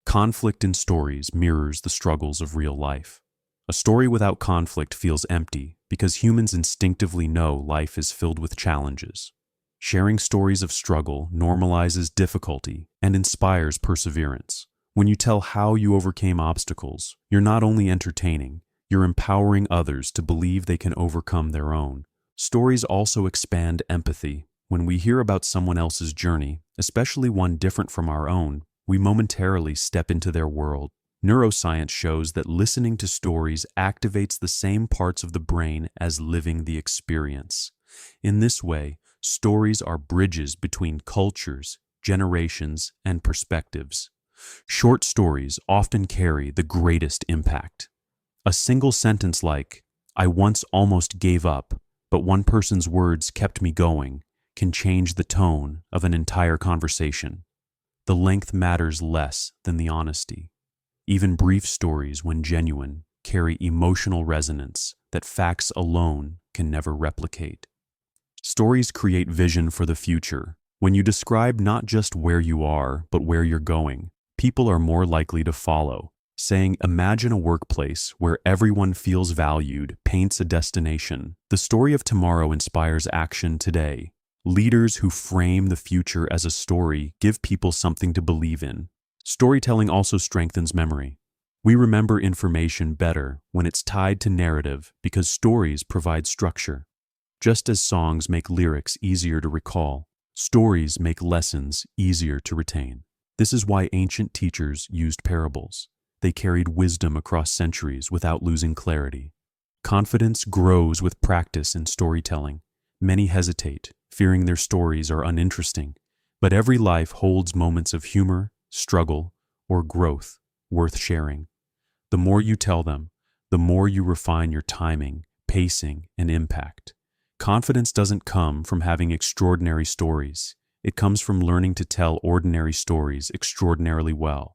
Conflict in stories mirrors the struggles of real life. A story without conflict feels empty because humans instinctively know life is filled with challenges. Sharing stories of struggle normalizes difficulty and inspires perseverance. When you tell how you overcame obstacles, you're not only entertaining, you're empowering others to believe they can overcome their own. Stories also expand empathy. When we hear about someone else's journey, especially one different from our own, we momentarily step into their world. Neuroscience shows that listening to stories activates the same parts of the brain as living the experience. In this way, stories are bridges between cultures, generations, and perspectives. Short stories often carry the greatest impact. A single sentence like, "I once almost gave up, but one person's words kept me going," can change the tone of an entire conversation. The length matters less than the honesty. Even brief stories, when genuine, carry emotional resonance that facts alone can never replicate. Stories create vision for the future. When you describe not just where you are, but where you're going, people are more likely to follow. Saying, "Imagine a workplace where everyone feels valued," paints a destination. The story of tomorrow inspires action today. Leaders who frame the future as a story give people something to believe in. Storytelling also strengthens memory. We remember information better when it's tied to narrative because stories provide structure. Just as songs make lyrics easier to recall, stories make lessons easier to retain. This is why ancient teachers used parables. they carried wisdom across centuries without losing clarity. Confidence grows with practice in storytelling. Many hesitate, fearing their stories are uninteresting, but every life holds moments of humor, struggle, or growth worth sharing. The more you tell them, the more you refine your timing, pacing, and impact. Confidence doesn't come from having extraordinary stories. It comes from learning to tell ordinary stories extraordinarily well.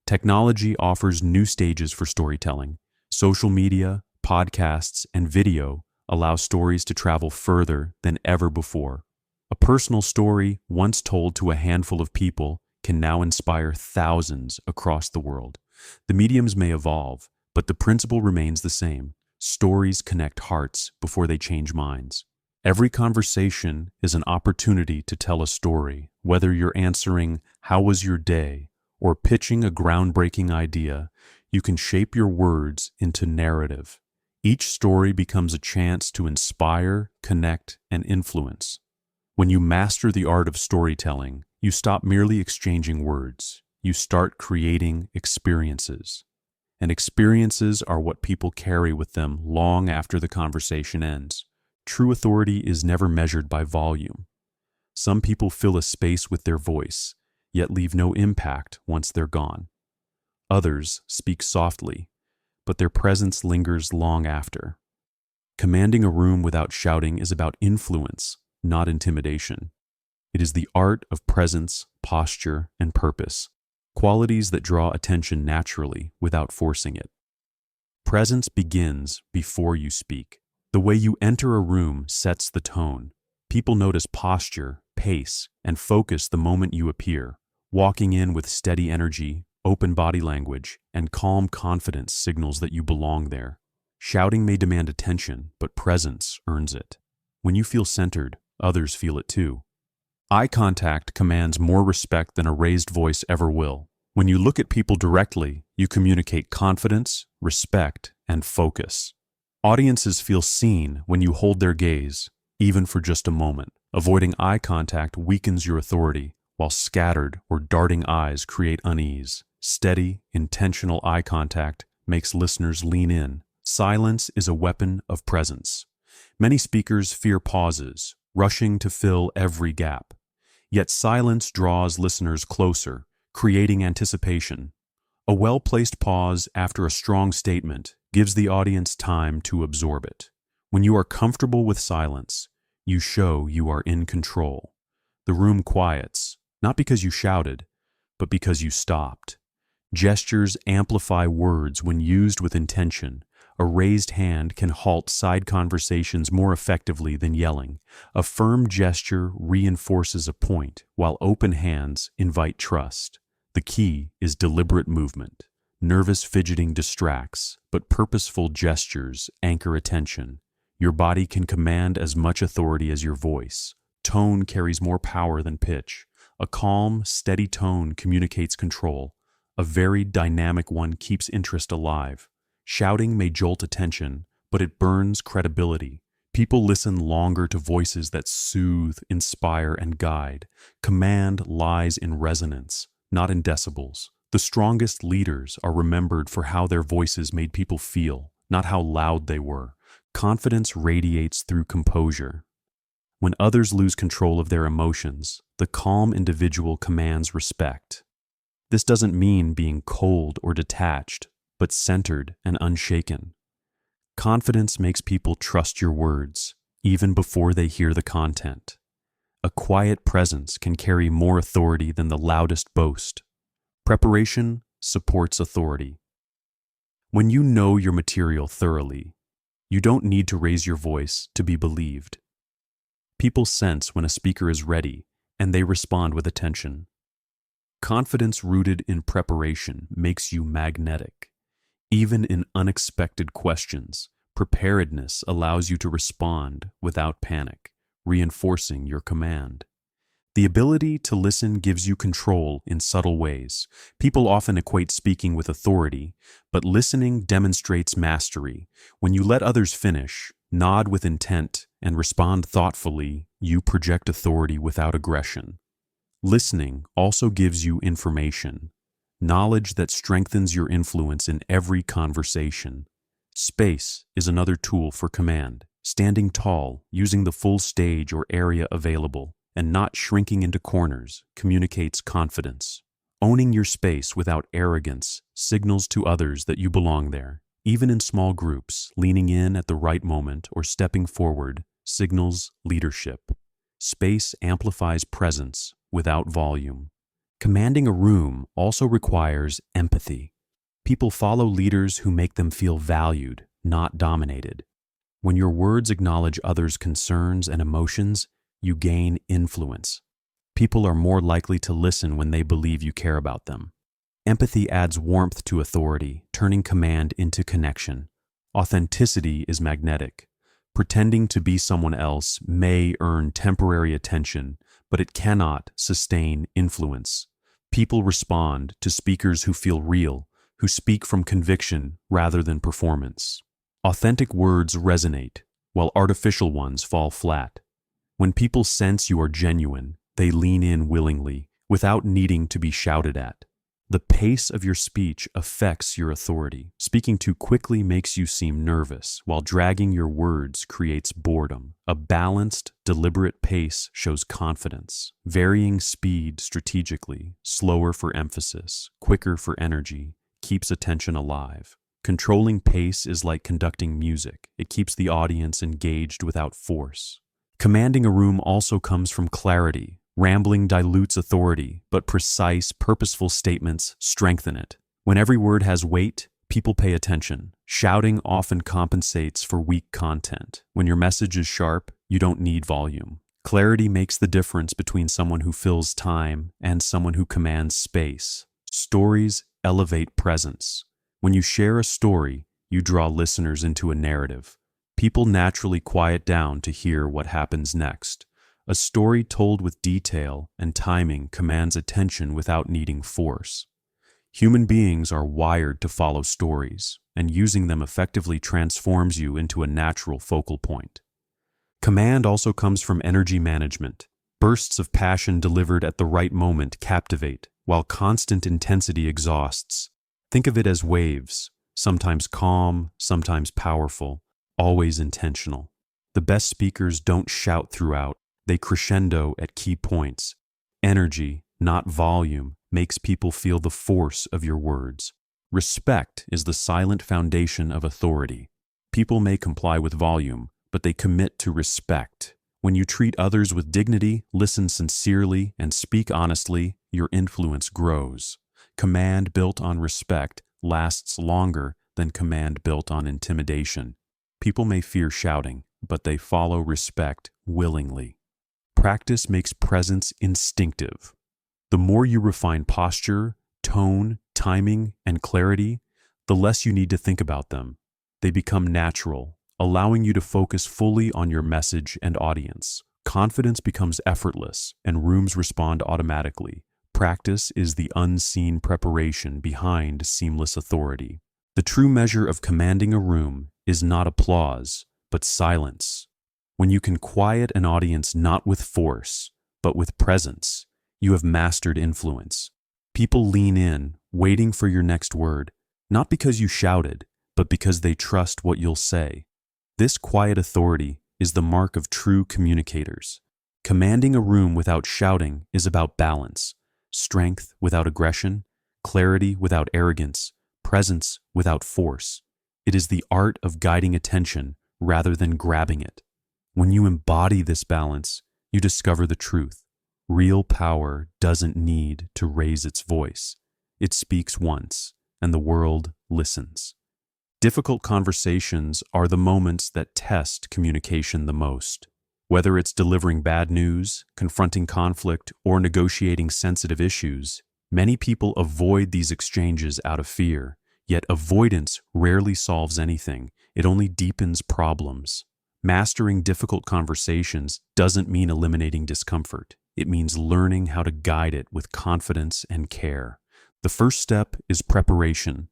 Technology offers new stages for storytelling. Social media, podcasts, and video allow stories to travel further than ever before. A personal story once told to a handful of people can now inspire thousands across the world. The mediums may evolve, but the principle remains the same. Stories connect hearts before they change minds. Every conversation is an opportunity to tell a story, whether you're answering, "How was your day?" or pitching a groundbreaking idea. You can shape your words into narrative. Each story becomes a chance to inspire, connect, and influence. When you master the art of storytelling, you stop merely exchanging words. You start creating experiences. And experiences are what people carry with them long after the conversation ends. True authority is never measured by volume. Some people fill a space with their voice, yet leave no impact once they're gone. Others speak softly, but their presence lingers long after. Commanding a room without shouting is about influence, not intimidation. It is the art of presence, posture, and purpose, qualities that draw attention naturally without forcing it. Presence begins before you speak. The way you enter a room sets the tone. People notice posture, pace, and focus the moment you appear. Walking in with steady energy, open body language, and calm confidence signals that you belong there. Shouting may demand attention, but presence earns it. When you feel centered, others feel it too. Eye contact commands more respect than a raised voice ever will. When you look at people directly, you communicate confidence, respect, and focus. Audiences feel seen when you hold their gaze, even for just a moment. Avoiding eye contact weakens your authority, while scattered or darting eyes create unease. Steady, intentional eye contact makes listeners lean in. Silence is a weapon of presence. Many speakers fear pauses, rushing to fill every gap. Yet silence draws listeners closer, creating anticipation. A well-placed pause after a strong statement gives the audience time to absorb it. When you are comfortable with silence, you show you are in control. The room quiets, not because you shouted, but because you stopped. Gestures amplify words when used with intention. A raised hand can halt side conversations more effectively than yelling. A firm gesture reinforces a point, while open hands invite trust. The key is deliberate movement. Nervous fidgeting distracts, but purposeful gestures anchor attention. Your body can command as much authority as your voice. Tone carries more power than pitch. A calm, steady tone communicates control. A very dynamic one keeps interest alive. Shouting may jolt attention, but it burns credibility. People listen longer to voices that soothe, inspire, and guide. Command lies in resonance, not in decibels. The strongest leaders are remembered for how their voices made people feel, not how loud they were. Confidence radiates through composure. When others lose control of their emotions, the calm individual commands respect. This doesn't mean being cold or detached, but centered and unshaken. Confidence makes people trust your words, even before they hear the content. A quiet presence can carry more authority than the loudest boast. Preparation supports authority. When you know your material thoroughly, you don't need to raise your voice to be believed. People sense when a speaker is ready, and they respond with attention. Confidence rooted in preparation makes you magnetic. Even in unexpected questions, preparedness allows you to respond without panic, reinforcing your command. The ability to listen gives you control in subtle ways. People often equate speaking with authority, but listening demonstrates mastery. When you let others finish, nod with intent, and respond thoughtfully, you project authority without aggression. Listening also gives you information. knowledge that strengthens your influence in every conversation. Space is another tool for command. Standing tall, using the full stage or area available, and not shrinking into corners communicates confidence. Owning your space without arrogance signals to others that you belong there. Even in small groups, leaning in at the right moment or stepping forward signals leadership. Space amplifies presence without volume. Commanding a room also requires empathy. People follow leaders who make them feel valued, not dominated. When your words acknowledge others' concerns and emotions, you gain influence. People are more likely to listen when they believe you care about them. Empathy adds warmth to authority, turning command into connection. Authenticity is magnetic. Pretending to be someone else may earn temporary attention, but it cannot sustain influence. People respond to speakers who feel real, who speak from conviction rather than performance. Authentic words resonate, while artificial ones fall flat. When people sense you are genuine, they lean in willingly, without needing to be shouted at. The pace of your speech affects your authority. Speaking too quickly makes you seem nervous, while dragging your words creates boredom. A balanced, deliberate pace shows confidence. Varying speed strategically, slower for emphasis, quicker for energy, keeps attention alive. Controlling pace is like conducting music. It keeps the audience engaged without force. Commanding a room also comes from clarity. Rambling dilutes authority, but precise, purposeful statements strengthen it. When every word has weight, people pay attention. Shouting often compensates for weak content. When your message is sharp, you don't need volume. Clarity makes the difference between someone who fills time and someone who commands space. Stories elevate presence. When you share a story, you draw listeners into a narrative. People naturally quiet down to hear what happens next. A story told with detail and timing commands attention without needing force. Human beings are wired to follow stories, and using them effectively transforms you into a natural focal point. Command also comes from energy management. Bursts of passion delivered at the right moment captivate, while constant intensity exhausts. Think of it as waves, sometimes calm, sometimes powerful, always intentional. The best speakers don't shout throughout. They crescendo at key points. Energy, not volume, makes people feel the force of your words. Respect is the silent foundation of authority. People may comply with volume, but they commit to respect. When you treat others with dignity, listen sincerely, and speak honestly, your influence grows. Command built on respect lasts longer than command built on intimidation. People may fear shouting, but they follow respect willingly. Practice makes presence instinctive. The more you refine posture, tone, timing, and clarity, the less you need to think about them. They become natural, allowing you to focus fully on your message and audience. Confidence becomes effortless, and rooms respond automatically. Practice is the unseen preparation behind seamless authority. The true measure of commanding a room is not applause, but silence. When you can quiet an audience not with force, but with presence, you have mastered influence. People lean in, waiting for your next word, not because you shouted, but because they trust what you'll say. This quiet authority is the mark of true communicators. Commanding a room without shouting is about balance, strength without aggression, clarity without arrogance, presence without force. It is the art of guiding attention rather than grabbing it. When you embody this balance, you discover the truth. Real power doesn't need to raise its voice. It speaks once, and the world listens. Difficult conversations are the moments that test communication the most. Whether it's delivering bad news, confronting conflict, or negotiating sensitive issues, many people avoid these exchanges out of fear. Yet avoidance rarely solves anything. It only deepens problems. Mastering difficult conversations doesn't mean eliminating discomfort. It means learning how to guide it with confidence and care. The first step is preparation.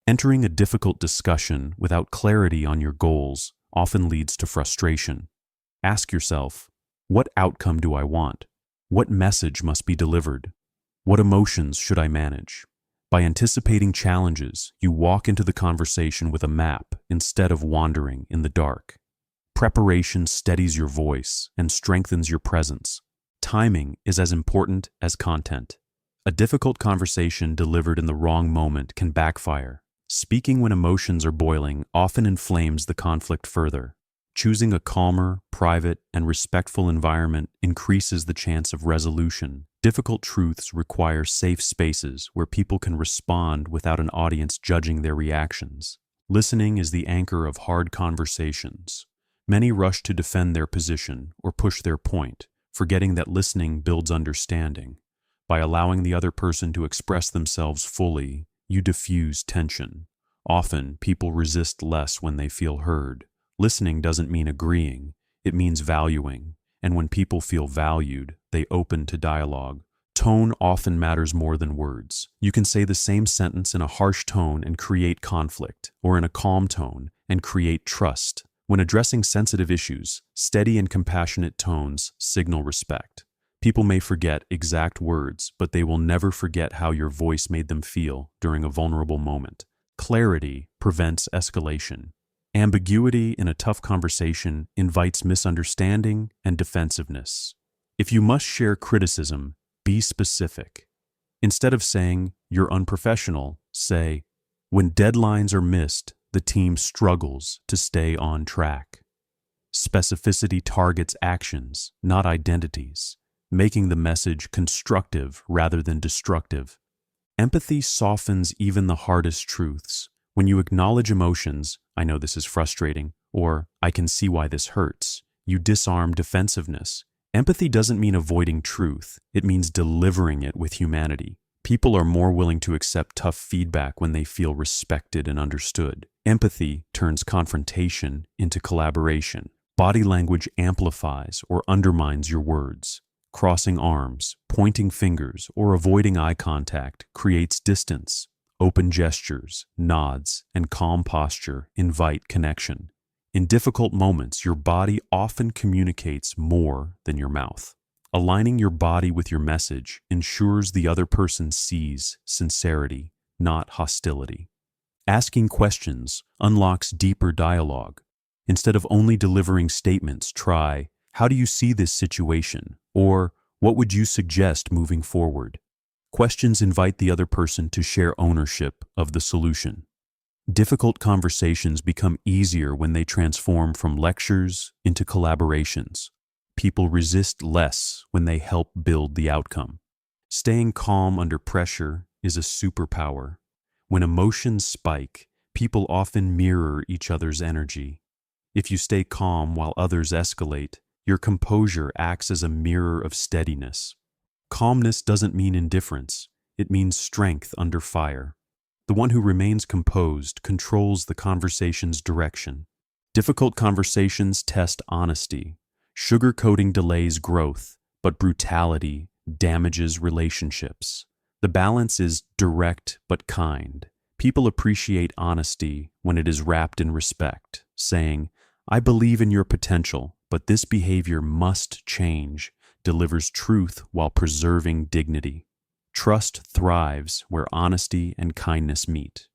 Entering a difficult discussion without clarity on your goals often leads to frustration. Ask yourself, what outcome do I want? What message must be delivered? What emotions should I manage? By anticipating challenges, you walk into the conversation with a map instead of wandering in the dark. Preparation steadies your voice and strengthens your presence. Timing is as important as content. A difficult conversation delivered in the wrong moment can backfire. Speaking when emotions are boiling often inflames the conflict further. Choosing a calmer, private, and respectful environment increases the chance of resolution. Difficult truths require safe spaces where people can respond without an audience judging their reactions. Listening is the anchor of hard conversations. Many rush to defend their position or push their point, forgetting that listening builds understanding. By allowing the other person to express themselves fully, you diffuse tension. Often, people resist less when they feel heard. Listening doesn't mean agreeing, it means valuing. And when people feel valued, they open to dialogue. Tone often matters more than words. You can say the same sentence in a harsh tone and create conflict, or in a calm tone and create trust. When addressing sensitive issues, steady and compassionate tones signal respect. People may forget exact words, but they will never forget how your voice made them feel during a vulnerable moment. Clarity prevents escalation. Ambiguity in a tough conversation invites misunderstanding and defensiveness. If you must share criticism, be specific. Instead of saying, "You're unprofessional," say, "When deadlines are missed, the team struggles to stay on track." Specificity targets actions, not identities, making the message constructive rather than destructive. Empathy softens even the hardest truths. When you acknowledge emotions, "I know this is frustrating," or "I can see why this hurts," you disarm defensiveness. Empathy doesn't mean avoiding truth, it means delivering it with humanity. People are more willing to accept tough feedback when they feel respected and understood. Empathy turns confrontation into collaboration. Body language amplifies or undermines your words. Crossing arms, pointing fingers, or avoiding eye contact creates distance. Open gestures, nods, and calm posture invite connection. In difficult moments, your body often communicates more than your mouth. Aligning your body with your message ensures the other person sees sincerity, not hostility. Asking questions unlocks deeper dialogue. Instead of only delivering statements, try, "How do you see this situation?" or "What would you suggest moving forward?" Questions invite the other person to share ownership of the solution. Difficult conversations become easier when they transform from lectures into collaborations. People resist less when they help build the outcome. Staying calm under pressure is a superpower. When emotions spike, people often mirror each other's energy. If you stay calm while others escalate, your composure acts as a mirror of steadiness. Calmness doesn't mean indifference, it means strength under fire. The one who remains composed controls the conversation's direction. Difficult conversations test honesty. Sugarcoating delays growth, but brutality damages relationships. The balance is direct but kind. People appreciate honesty when it is wrapped in respect, saying, "I believe in your potential, but this behavior must change," delivers truth while preserving dignity. Trust thrives where honesty and kindness meet.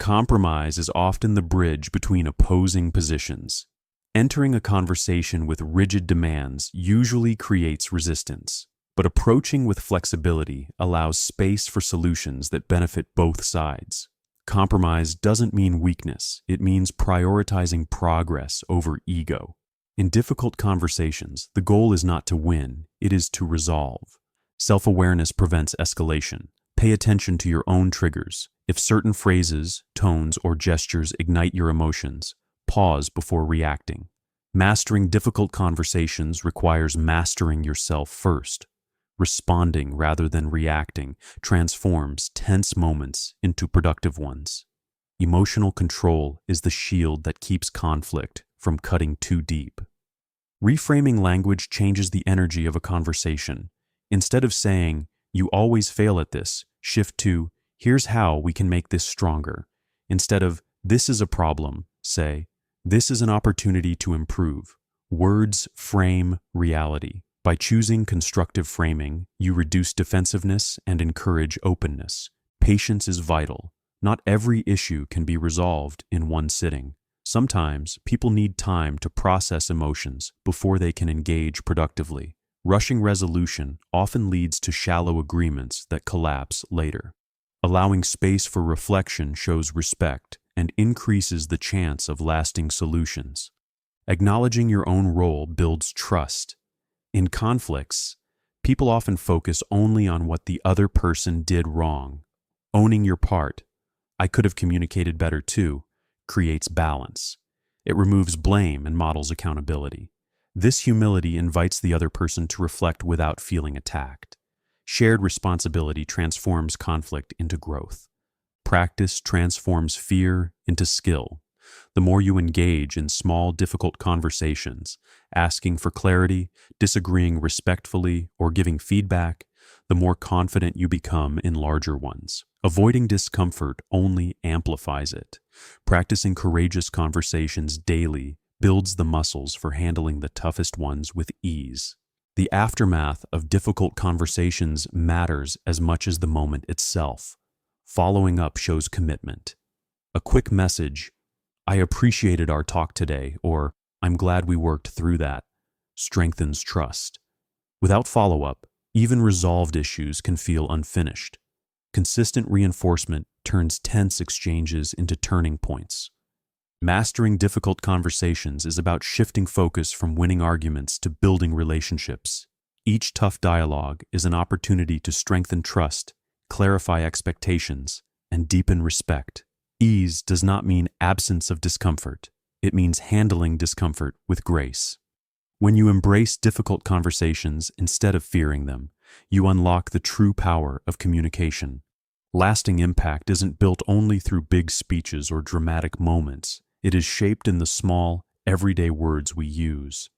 Compromise is often the bridge between opposing positions. Entering a conversation with rigid demands usually creates resistance, but approaching with flexibility allows space for solutions that benefit both sides. Compromise doesn't mean weakness, it means prioritizing progress over ego. In difficult conversations, the goal is not to win, it is to resolve. Self-awareness prevents escalation. Pay attention to your own triggers. If certain phrases, tones, or gestures ignite your emotions, pause before reacting. Mastering difficult conversations requires mastering yourself first. Responding rather than reacting transforms tense moments into productive ones. Emotional control is the shield that keeps conflict from cutting too deep. Reframing language changes the energy of a conversation. Instead of saying, "You always fail at this," shift to, "Here's how we can make this stronger." Instead of, "This is a problem," say, "This is an opportunity to improve." Words frame reality. By choosing constructive framing, you reduce defensiveness and encourage openness. Patience is vital. Not every issue can be resolved in one sitting. Sometimes people need time to process emotions before they can engage productively. Rushing resolution often leads to shallow agreements that collapse later. Allowing space for reflection shows respect and increases the chance of lasting solutions. Acknowledging your own role builds trust. In conflicts, people often focus only on what the other person did wrong. Owning your part, "I could have communicated better too," creates balance. It removes blame and models accountability. This humility invites the other person to reflect without feeling attacked. Shared responsibility transforms conflict into growth. Practice transforms fear into skill. The more you engage in small, difficult conversations, asking for clarity, disagreeing respectfully, or giving feedback, the more confident you become in larger ones. Avoiding discomfort only amplifies it. Practicing courageous conversations daily builds the muscles for handling the toughest ones with ease. The aftermath of difficult conversations matters as much as the moment itself. Following up shows commitment. A quick message, "I appreciated our talk today," or "I'm glad we worked through that," strengthens trust. Without follow-up, even resolved issues can feel unfinished. Consistent reinforcement turns tense exchanges into turning points. Mastering difficult conversations is about shifting focus from winning arguments to building relationships. Each tough dialogue is an opportunity to strengthen trust, clarify expectations, and deepen respect. Ease does not mean absence of discomfort. It means handling discomfort with grace. When you embrace difficult conversations instead of fearing them, you unlock the true power of communication. Lasting impact isn't built only through big speeches or dramatic moments. It is shaped in the small, everyday words we use.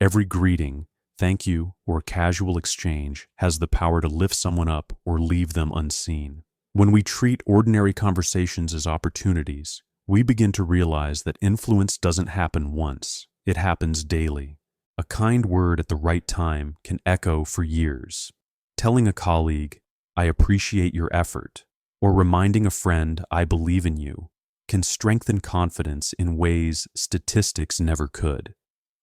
Every greeting, thank you, or casual exchange has the power to lift someone up or leave them unseen. When we treat ordinary conversations as opportunities, we begin to realize that influence doesn't happen once, it happens daily. A kind word at the right time can echo for years. Telling a colleague, "I appreciate your effort," or reminding a friend, "I believe in you," can strengthen confidence in ways statistics never could.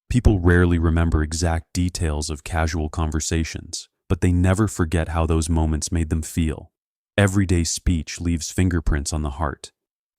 People rarely remember exact details of casual conversations, but they never forget how those moments made them feel. Everyday speech leaves fingerprints on the heart.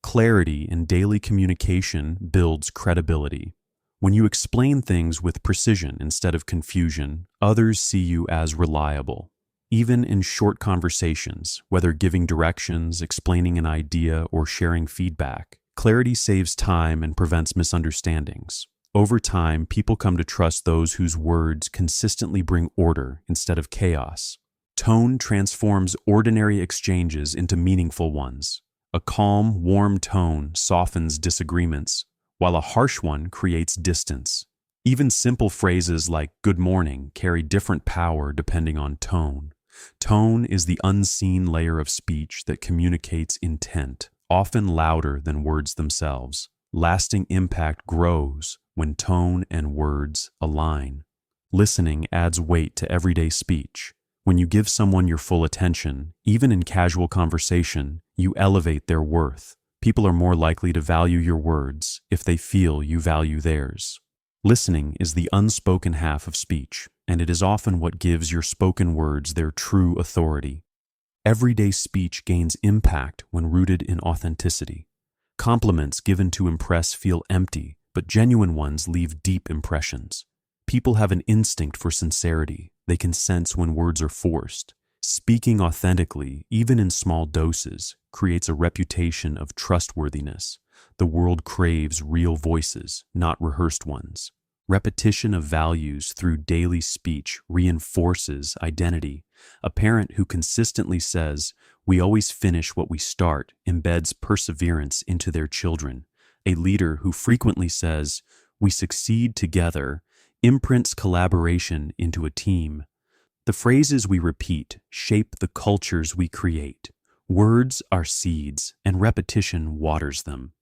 Clarity in daily communication builds credibility. When you explain things with precision instead of confusion, others see you as reliable. Even in short conversations, whether giving directions, explaining an idea, or sharing feedback, clarity saves time and prevents misunderstandings. Over time, people come to trust those whose words consistently bring order instead of chaos. Tone transforms ordinary exchanges into meaningful ones. A calm, warm tone softens disagreements, while a harsh one creates distance. Even simple phrases like "good morning" carry different power depending on tone. Tone is the unseen layer of speech that communicates intent, often louder than words themselves. Lasting impact grows when tone and words align. Listening adds weight to everyday speech. When you give someone your full attention, even in casual conversation, you elevate their worth. People are more likely to value your words if they feel you value theirs. Listening is the unspoken half of speech, and it is often what gives your spoken words their true authority. Everyday speech gains impact when rooted in authenticity. Compliments given to impress feel empty, but genuine ones leave deep impressions. People have an instinct for sincerity. They can sense when words are forced. Speaking authentically, even in small doses, creates a reputation of trustworthiness. The world craves real voices, not rehearsed ones. Repetition of values through daily speech reinforces identity. A parent who consistently says, "We always finish what we start," embeds perseverance into their children. A leader who frequently says, "We succeed together," imprints collaboration into a team. The phrases we repeat shape the cultures we create. Words are seeds, and repetition waters them.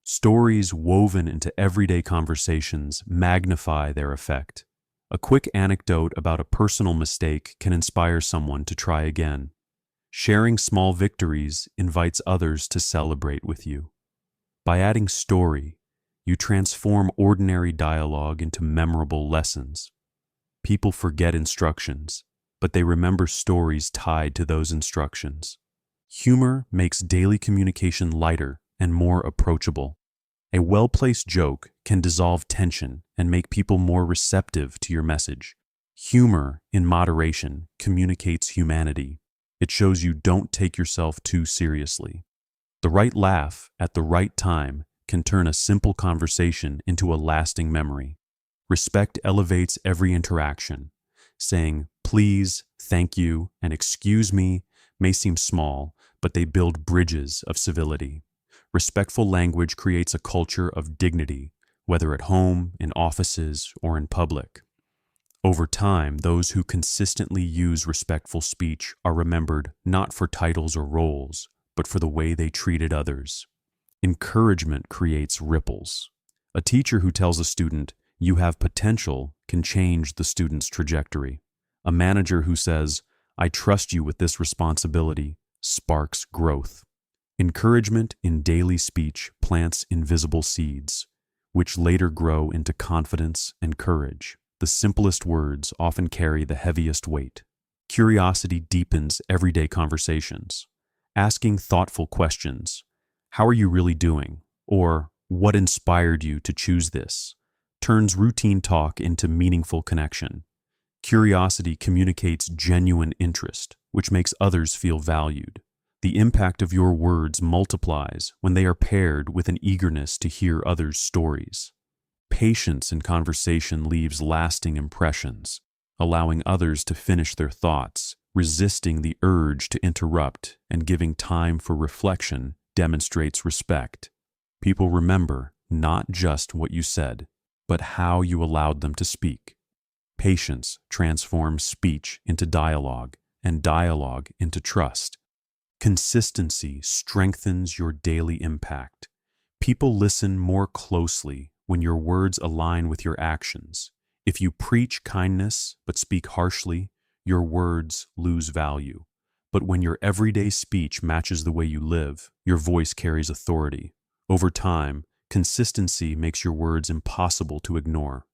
Stories woven into everyday conversations magnify their effect. A quick anecdote about a personal mistake can inspire someone to try again. Sharing small victories invites others to celebrate with you. By adding story, you transform ordinary dialogue into memorable lessons. People forget instructions, but they remember stories tied to those instructions. Humor makes daily communication lighter and more approachable. A well-placed joke can dissolve tension and make people more receptive to your message. Humor, in moderation, communicates humanity. It shows you don't take yourself too seriously. The right laugh at the right time can turn a simple conversation into a lasting memory. Respect elevates every interaction. Saying please, thank you, and excuse me may seem small, but they build bridges of civility. Respectful language creates a culture of dignity, whether at home, in offices, or in public. Over time, those who consistently use respectful speech are remembered not for titles or roles, but for the way they treated others. Encouragement creates ripples. A teacher who tells a student, "You have potential," can change the student's trajectory. A manager who says, "I trust you with this responsibility," sparks growth. Encouragement in daily speech plants invisible seeds, which later grow into confidence and courage. The simplest words often carry the heaviest weight. Curiosity deepens everyday conversations. Asking thoughtful questions, "How are you really doing?" or "What inspired you to choose this?" turns routine talk into meaningful connection. Curiosity communicates genuine interest, which makes others feel valued. The impact of your words multiplies when they are paired with an eagerness to hear others' stories. Patience in conversation leaves lasting impressions, allowing others to finish their thoughts, resisting the urge to interrupt, and giving time for reflection demonstrates respect. People remember not just what you said, but how you allowed them to speak. Patience transforms speech into dialogue, and dialogue into trust. Consistency strengthens your daily impact. People listen more closely when your words align with your actions. If you preach kindness but speak harshly, your words lose value. But when your everyday speech matches the way you live, your voice carries authority. Over time, consistency makes your words impossible to ignore.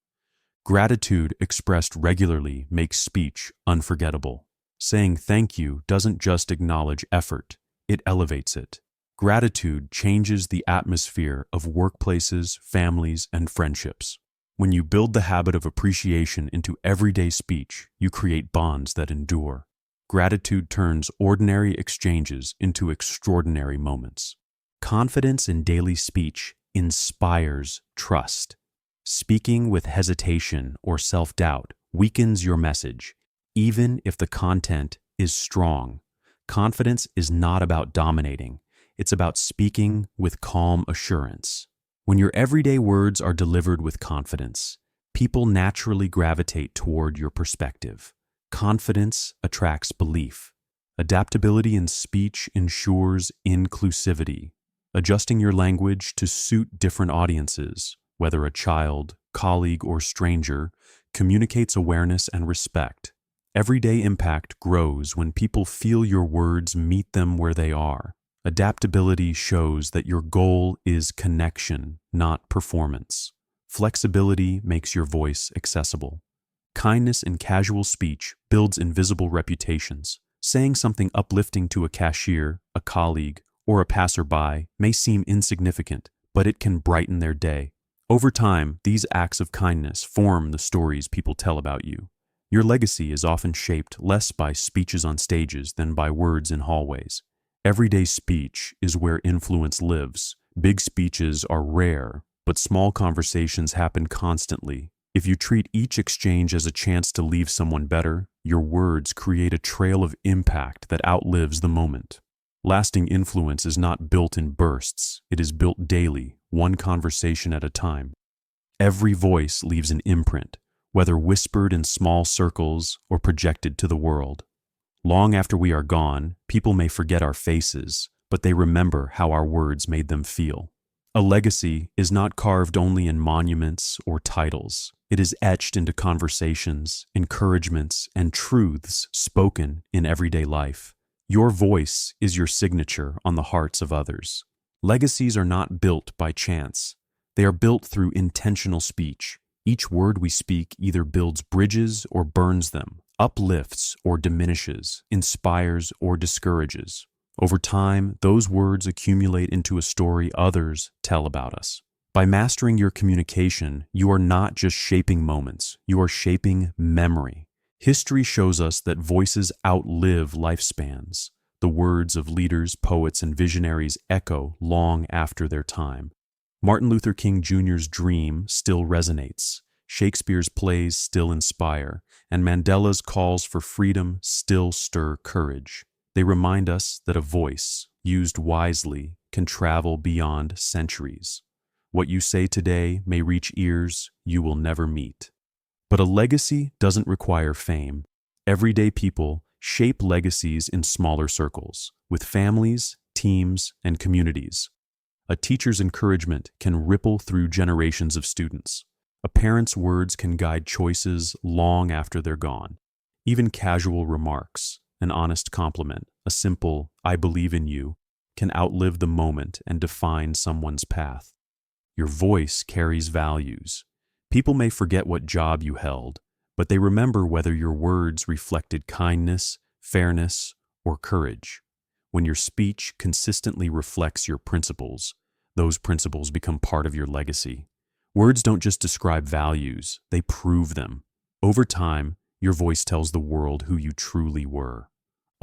Gratitude expressed regularly makes speech unforgettable. Saying thank you doesn't just acknowledge effort, it elevates it. Gratitude changes the atmosphere of workplaces, families, and friendships. When you build the habit of appreciation into everyday speech, you create bonds that endure. Gratitude turns ordinary exchanges into extraordinary moments. Confidence in daily speech inspires trust. Speaking with hesitation or self-doubt weakens your message, even if the content is strong. Confidence is not about dominating. It's about speaking with calm assurance. When your everyday words are delivered with confidence, people naturally gravitate toward your perspective. Confidence attracts belief. Adaptability in speech ensures inclusivity. Adjusting your language to suit different audiences, whether a child, colleague, or stranger, communicates awareness and respect. Everyday impact grows when people feel your words meet them where they are. Adaptability shows that your goal is connection, not performance. Flexibility makes your voice accessible. Kindness in casual speech builds invisible reputations. Saying something uplifting to a cashier, a colleague, or a passerby may seem insignificant, but it can brighten their day. Over time, these acts of kindness form the stories people tell about you. Your legacy is often shaped less by speeches on stages than by words in hallways. Everyday speech is where influence lives. Big speeches are rare, but small conversations happen constantly. If you treat each exchange as a chance to leave someone better, your words create a trail of impact that outlives the moment. Lasting influence is not built in bursts. It is built daily, one conversation at a time. Every voice leaves an imprint, whether whispered in small circles or projected to the world. Long after we are gone, people may forget our faces, but they remember how our words made them feel. A legacy is not carved only in monuments or titles. It is etched into conversations, encouragements, and truths spoken in everyday life. Your voice is your signature on the hearts of others. Legacies are not built by chance. They are built through intentional speech. Each word we speak either builds bridges or burns them, uplifts or diminishes, inspires or discourages. Over time, those words accumulate into a story others tell about us. By mastering your communication, you are not just shaping moments, you are shaping memory. History shows us that voices outlive lifespans. The words of leaders, poets, and visionaries echo long after their time. Martin Luther King Jr.'s dream still resonates. Shakespeare's plays still inspire, and Mandela's calls for freedom still stir courage. They remind us that a voice, used wisely, can travel beyond centuries. What you say today may reach ears you will never meet. But a legacy doesn't require fame. Everyday people shape legacies in smaller circles, with families, teams, and communities. A teacher's encouragement can ripple through generations of students. A parent's words can guide choices long after they're gone. Even casual remarks, an honest compliment, a simple "I believe in you," can outlive the moment and define someone's path. Your voice carries values. People may forget what job you held, but they remember whether your words reflected kindness, fairness, or courage. When your speech consistently reflects your principles, those principles become part of your legacy. Words don't just describe values, they prove them. Over time, your voice tells the world who you truly were.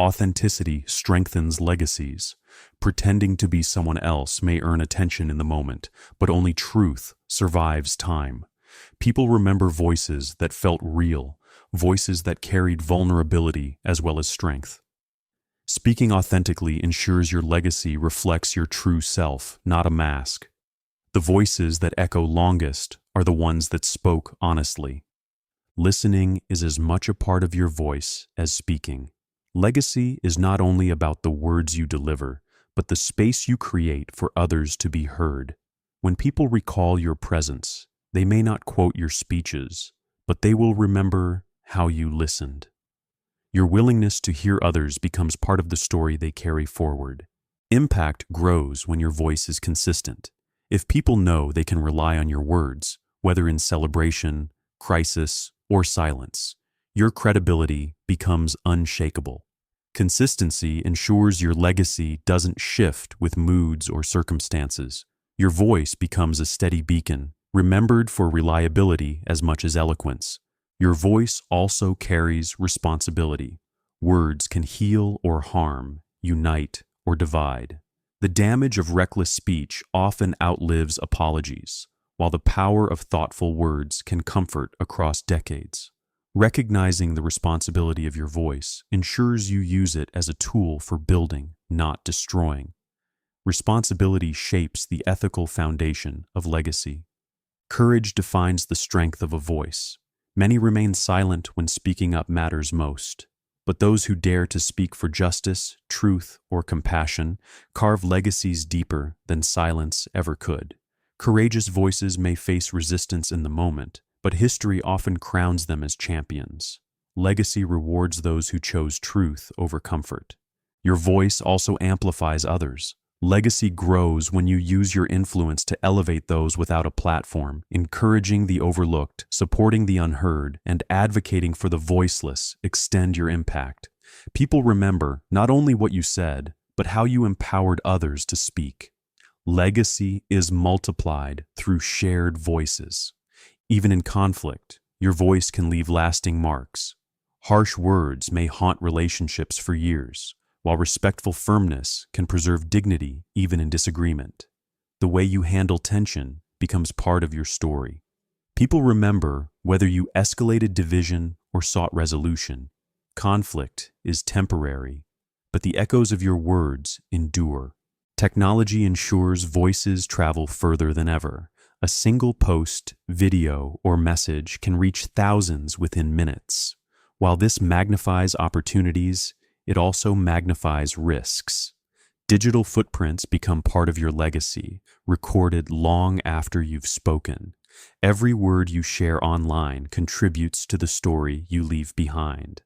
Authenticity strengthens legacies. Pretending to be someone else may earn attention in the moment, but only truth survives time. People remember voices that felt real, voices that carried vulnerability as well as strength. Speaking authentically ensures your legacy reflects your true self, not a mask. The voices that echo longest are the ones that spoke honestly. Listening is as much a part of your voice as speaking. Legacy is not only about the words you deliver, but the space you create for others to be heard. When people recall your presence, they may not quote your speeches, but they will remember how you listened. Your willingness to hear others becomes part of the story they carry forward. Impact grows when your voice is consistent. If people know they can rely on your words, whether in celebration, crisis, or silence, your credibility becomes unshakable. Consistency ensures your legacy doesn't shift with moods or circumstances. Your voice becomes a steady beacon, remembered for reliability as much as eloquence. Your voice also carries responsibility. Words can heal or harm, unite or divide. The damage of reckless speech often outlives apologies, while the power of thoughtful words can comfort across decades. Recognizing the responsibility of your voice ensures you use it as a tool for building, not destroying. Responsibility shapes the ethical foundation of legacy. Courage defines the strength of a voice. Many remain silent when speaking up matters most, but those who dare to speak for justice, truth, or compassion carve legacies deeper than silence ever could. Courageous voices may face resistance in the moment, but history often crowns them as champions. Legacy rewards those who chose truth over comfort. Your voice also amplifies others. Legacy grows when you use your influence to elevate those without a platform, encouraging the overlooked, supporting the unheard, and advocating for the voiceless. Extend your impact. People remember not only what you said, but how you empowered others to speak. Legacy is multiplied through shared voices. Even in conflict, your voice can leave lasting marks. Harsh words may haunt relationships for years, while respectful firmness can preserve dignity even in disagreement. The way you handle tension becomes part of your story. People remember whether you escalated division or sought resolution. Conflict is temporary, but the echoes of your words endure. Technology ensures voices travel further than ever. A single post, video, or message can reach thousands within minutes. While this magnifies opportunities, it also magnifies risks. Digital footprints become part of your legacy, recorded long after you've spoken. Every word you share online contributes to the story you leave behind.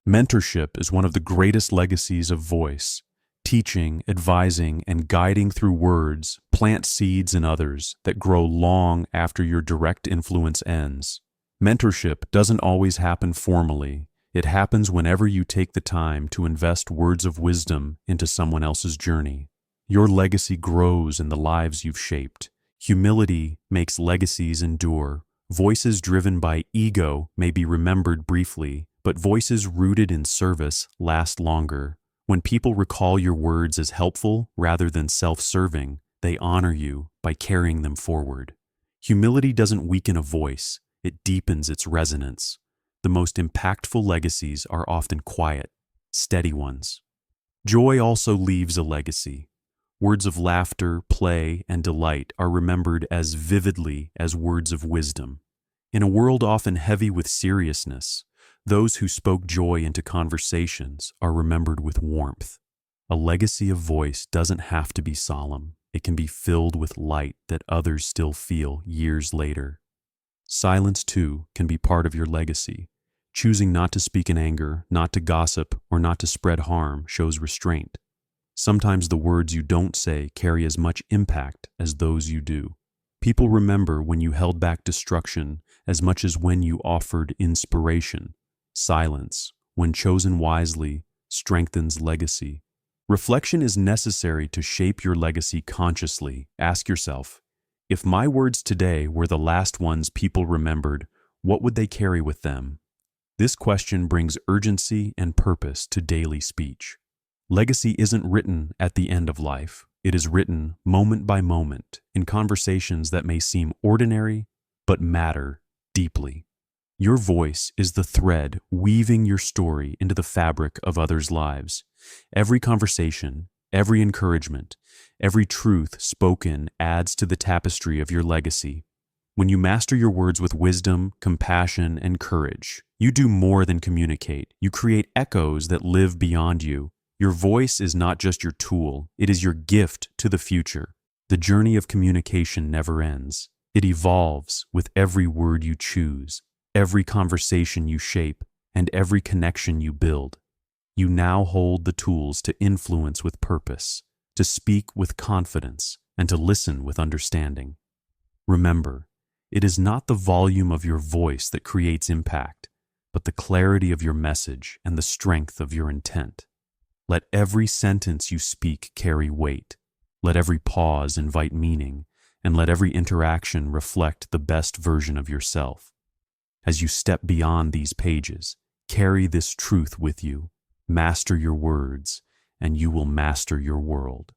Mentorship is one of the greatest legacies of voice. Teaching, advising, and guiding through words plant seeds in others that grow long after your direct influence ends. Mentorship doesn't always happen formally. It happens whenever you take the time to invest words of wisdom into someone else's journey. Your legacy grows in the lives you've shaped. Humility makes legacies endure. Voices driven by ego may be remembered briefly, but voices rooted in service last longer. When people recall your words as helpful rather than self-serving, they honor you by carrying them forward. Humility doesn't weaken a voice, it deepens its resonance. The most impactful legacies are often quiet, steady ones. Joy also leaves a legacy. Words of laughter, play, and delight are remembered as vividly as words of wisdom. In a world often heavy with seriousness, those who spoke joy into conversations are remembered with warmth. A legacy of voice doesn't have to be solemn. It can be filled with light that others still feel years later. Silence, too, can be part of your legacy. Choosing not to speak in anger, not to gossip, or not to spread harm shows restraint. Sometimes the words you don't say carry as much impact as those you do. People remember when you held back destruction as much as when you offered inspiration. Silence, when chosen wisely, strengthens legacy. Reflection is necessary to shape your legacy consciously. Ask yourself, if my words today were the last ones people remembered, what would they carry with them? This question brings urgency and purpose to daily speech. Legacy isn't written at the end of life. It is written moment by moment in conversations that may seem ordinary but matter deeply. Your voice is the thread weaving your story into the fabric of others' lives. Every conversation, every encouragement, every truth spoken adds to the tapestry of your legacy. When you master your words with wisdom, compassion, and courage, you do more than communicate. You create echoes that live beyond you. Your voice is not just your tool, it is your gift to the future. The journey of communication never ends. It evolves with every word you choose, every conversation you shape, and every connection you build. You now hold the tools to influence with purpose, to speak with confidence, and to listen with understanding. Remember, it is not the volume of your voice that creates impact, but the clarity of your message and the strength of your intent. Let every sentence you speak carry weight. Let every pause invite meaning, and let every interaction reflect the best version of yourself. As you step beyond these pages, carry this truth with you. Master your words, and you will master your world.